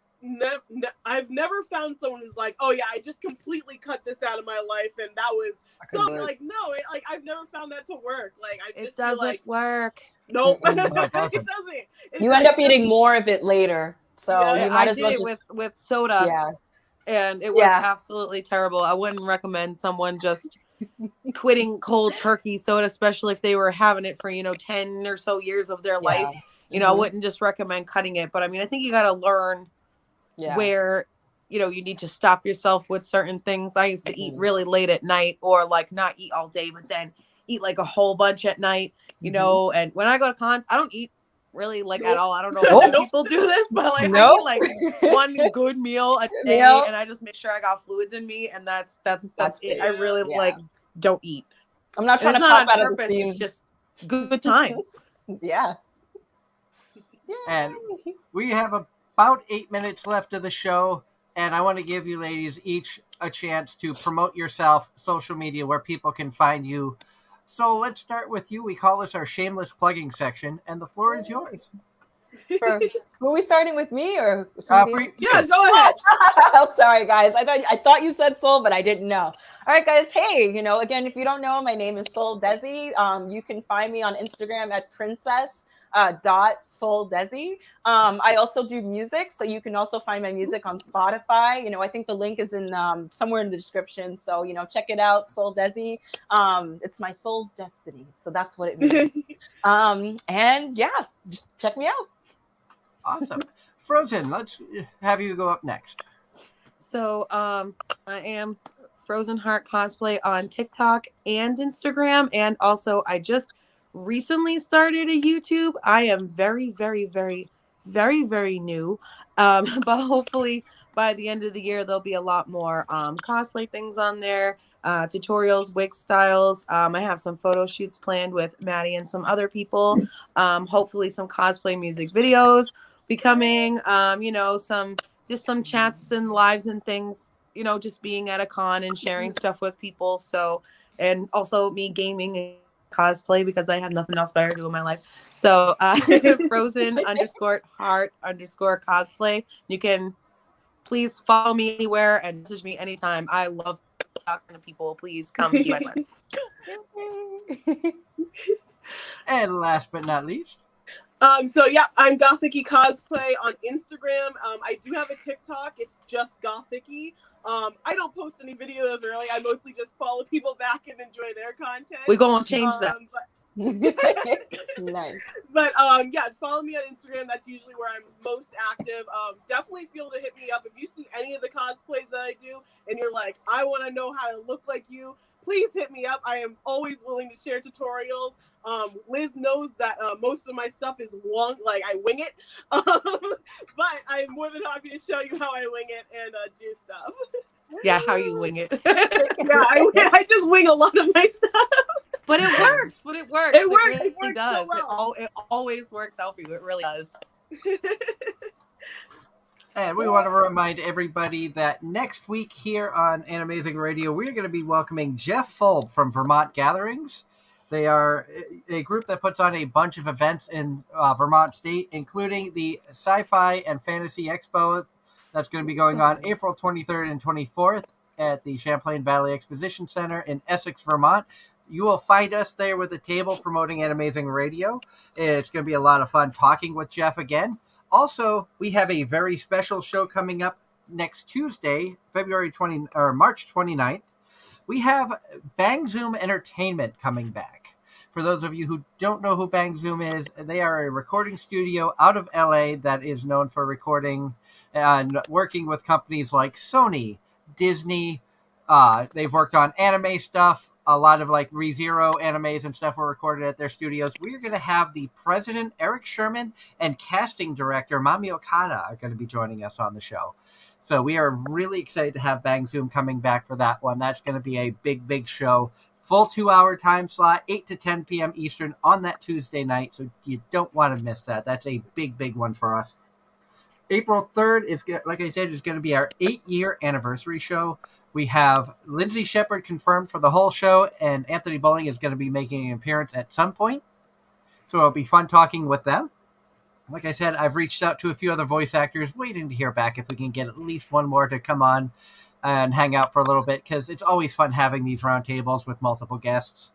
I've never found someone who's like, oh yeah, I just completely cut this out of my life, and that was so like no, I've never found that to work. Like I just
It doesn't
feel like,
work.
nope,
No, it
it
doesn't.
doesn't.
You end up eating more of it later. So you might
I
as
did
well
it
just
with soda.
Yeah.
And it was absolutely terrible. I wouldn't recommend someone just quitting cold turkey soda, especially if they were having it for 10 or so years of their life. I wouldn't just recommend cutting it. But I mean, I think you got to learn where you need to stop yourself with certain things. I used to eat really late at night, or like not eat all day, but then eat like a whole bunch at night. And when I go to cons, I don't eat really like at all. I don't know if other people do this, but like I eat like one good meal a day, and I just make sure I got fluids in me, and that's it. I really like don't eat.
I'm not trying to
pop
pop
on
out of the
purpose.
seam.
It's just good time.
Yeah.
And we have about 8 minutes left of the show, and I want to give you ladies each a chance to promote yourself, social media, where people can find you. So let's start with you. We call this our shameless plugging section, and the floor is yours.
Were we starting with me or
go ahead.
Oh, sorry, guys. I thought you said Soul, but I didn't know. All right, guys. Hey, again, if you don't know, my name is Soul Desi. You can find me on Instagram at princess.souldesi. I also do music, so you can also find my music on Spotify. I think the link is in somewhere in the description. So check it out, Soul Desi. It's my soul's destiny, so that's what it means. And yeah, just check me out.
Awesome. Frozen, let's have you go up next.
So I am Frozen Heart Cosplay on TikTok and Instagram, and also I just recently started a YouTube. I am very, very, very, very, very new, but hopefully by the end of the year there'll be a lot more cosplay things on there, tutorials, wig styles. I have some photo shoots planned with Maddie and some other people. Hopefully some cosplay music videos becoming, some chats and lives and things, just being at a con and sharing stuff with people. So, and also me gaming and cosplay because I have nothing else better to do in my life. So Frozen_Heart_cosplay. You can please follow me anywhere and message me anytime. I love talking to people. Please come be my friend.
And last but not least,
So yeah, I'm Gothicy Cosplay on Instagram. I do have a TikTok. It's just Gothicy. I don't post any videos really. I mostly just follow people back and enjoy their content.
We're gonna change that.
Nice.
But yeah, follow me on Instagram. That's usually where I'm most active. Definitely feel to hit me up if you see any of the cosplays that I do and you're like, I want to know how to look like you. Please hit me up. I am always willing to share tutorials. Liz knows that most of my stuff is like I wing it. But I'm more than happy to show you how I wing it and do stuff.
Yeah, how you wing it.
Yeah, I just wing a lot of my stuff.
But it works. It works.
It works.
Really
It works
does.
so well.
It always works out for you. It really does.
And we want to remind everybody that next week here on Anime-Zing Radio, we're going to be welcoming Jeff Fulb from Vermont Gatherings. They are a group that puts on a bunch of events in Vermont State, including the Sci-Fi and Fantasy Expo that's going to be going on April 23rd and 24th at the Champlain Valley Exposition Center in Essex, Vermont. You will find us there with a table promoting Anime-Zing Radio. It's going to be a lot of fun talking with Jeff again. Also, we have a very special show coming up next Tuesday, March 29th. We have Bang Zoom Entertainment coming back. For those of you who don't know who Bang Zoom is, they are a recording studio out of LA that is known for recording and working with companies like Sony, Disney. They've worked on anime stuff. A lot of like ReZero animes and stuff were recorded at their studios. We're going to have the president, Eric Sherman, and casting director, Mami Okada, are going to be joining us on the show. So we are really excited to have Bang Zoom coming back for that one. That's going to be a big, big show. Full 2-hour time slot, 8 to 10 p.m. Eastern on that Tuesday night. So you don't want to miss that. That's a big, big one for us. April 3rd is, like I said, is going to be our 8-year anniversary show. We have Lindsay Shepard confirmed for the whole show, and Anthony Bowling is going to be making an appearance at some point. So it'll be fun talking with them. Like I said, I've reached out to a few other voice actors, waiting to hear back if we can get at least one more to come on and hang out for a little bit, because it's always fun having these roundtables with multiple guests.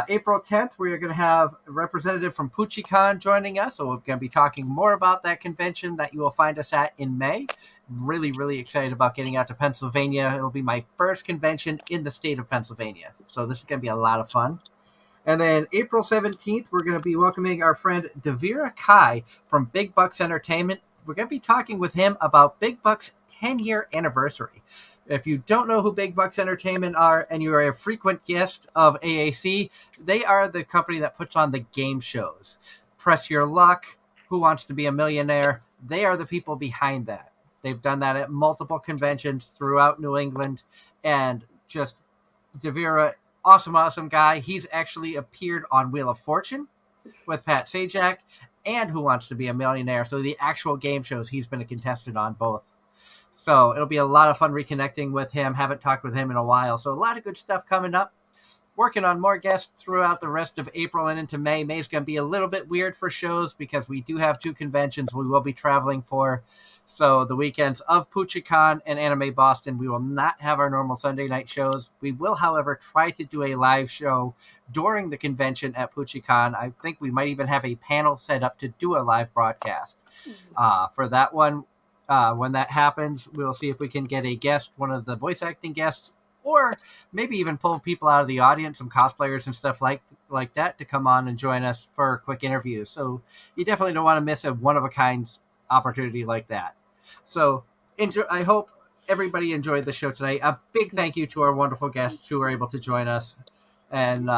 April 10th, we're going to have a representative from PuchiCon joining us, so we're going to be talking more about that convention that you will find us at in May. Really, really excited about getting out to Pennsylvania. It'll be my first convention in the state of Pennsylvania, so this is going to be a lot of fun. And then April 17th, we're going to be welcoming our friend Devira Kai from Big Bucks Entertainment. We're going to be talking with him about Big Bucks' 10-year anniversary. If you don't know who Big Bucks Entertainment are and you are a frequent guest of AAC, they are the company that puts on the game shows. Press Your Luck, Who Wants to Be a Millionaire, they are the people behind that. They've done that at multiple conventions throughout New England, and just Devira, awesome guy. He's actually appeared on Wheel of Fortune with Pat Sajak and Who Wants to Be a Millionaire. So the actual game shows, he's been a contestant on both. So it'll be a lot of fun reconnecting with him. Haven't talked with him in a while. So a lot of good stuff coming up. Working on more guests throughout the rest of April and into May. May's going to be a little bit weird for shows because we do have 2 conventions we will be traveling for. So the weekends of PuchiCon and Anime Boston, we will not have our normal Sunday night shows. We will, however, try to do a live show during the convention at PuchiCon. I think we might even have a panel set up to do a live broadcast for that one. When that happens, we'll see if we can get a guest, one of the voice acting guests, or maybe even pull people out of the audience, some cosplayers and stuff like that, to come on and join us for quick interviews. So you definitely don't want to miss a one-of-a-kind opportunity like that. So I hope everybody enjoyed the show tonight. A big thank you to our wonderful guests who were able to join us. And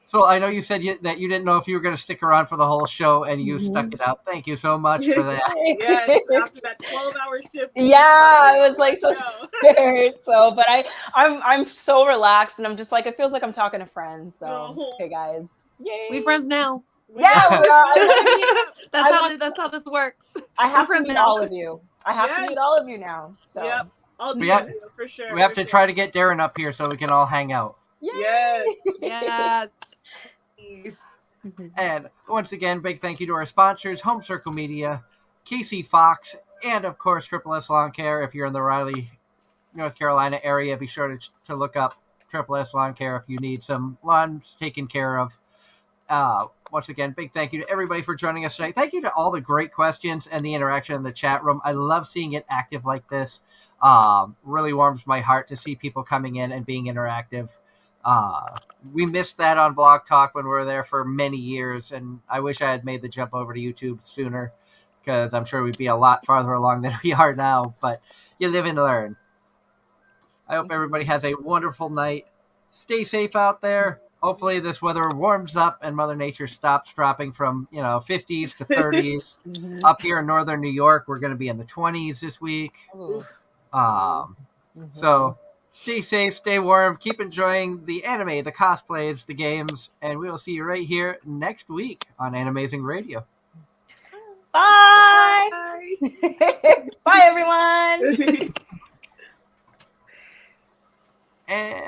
so I know you said that you didn't know if you were going to stick around for the whole show, and you stuck it out. Thank you so much for that.
Yes, after that 12-hour shift.
Yeah, I was like so scared. So, but I'm so relaxed, and I'm just like, it feels like I'm talking to friends. So, hey guys, yay,
We friends now.
Yeah, we are.
That's how this works.
I have to meet all of you. I have to meet all of you now. So.
Yep, I'll do it for sure.
We have to try to get Darren up here so we can all hang out.
Yes.
Yes.
And once again, big thank you to our sponsors, Home Circle Media, KC Fox, and of course, Triple S Lawn Care. If you're in the Raleigh, North Carolina area, be sure to look up Triple S Lawn Care if you need some lawns taken care of. once again, big thank you to everybody for joining us tonight. Thank you to all the great questions and the interaction in the chat room. I love seeing it active like this. Really warms my heart to see people coming in and being interactive. We missed that on Blog Talk when we were there for many years, and I wish I had made the jump over to YouTube sooner, because I'm sure we'd be a lot farther along than we are now, but you live and learn. I hope everybody has a wonderful night. Stay safe out there. Hopefully this weather warms up and Mother Nature stops dropping from 50s to 30s. Up here in northern New York, we're going to be in the 20s this week. So stay safe, stay warm, keep enjoying the anime, the cosplays, the games, and we will see you right here next week on Anime-Zing Radio.
Bye. Bye, everyone.
And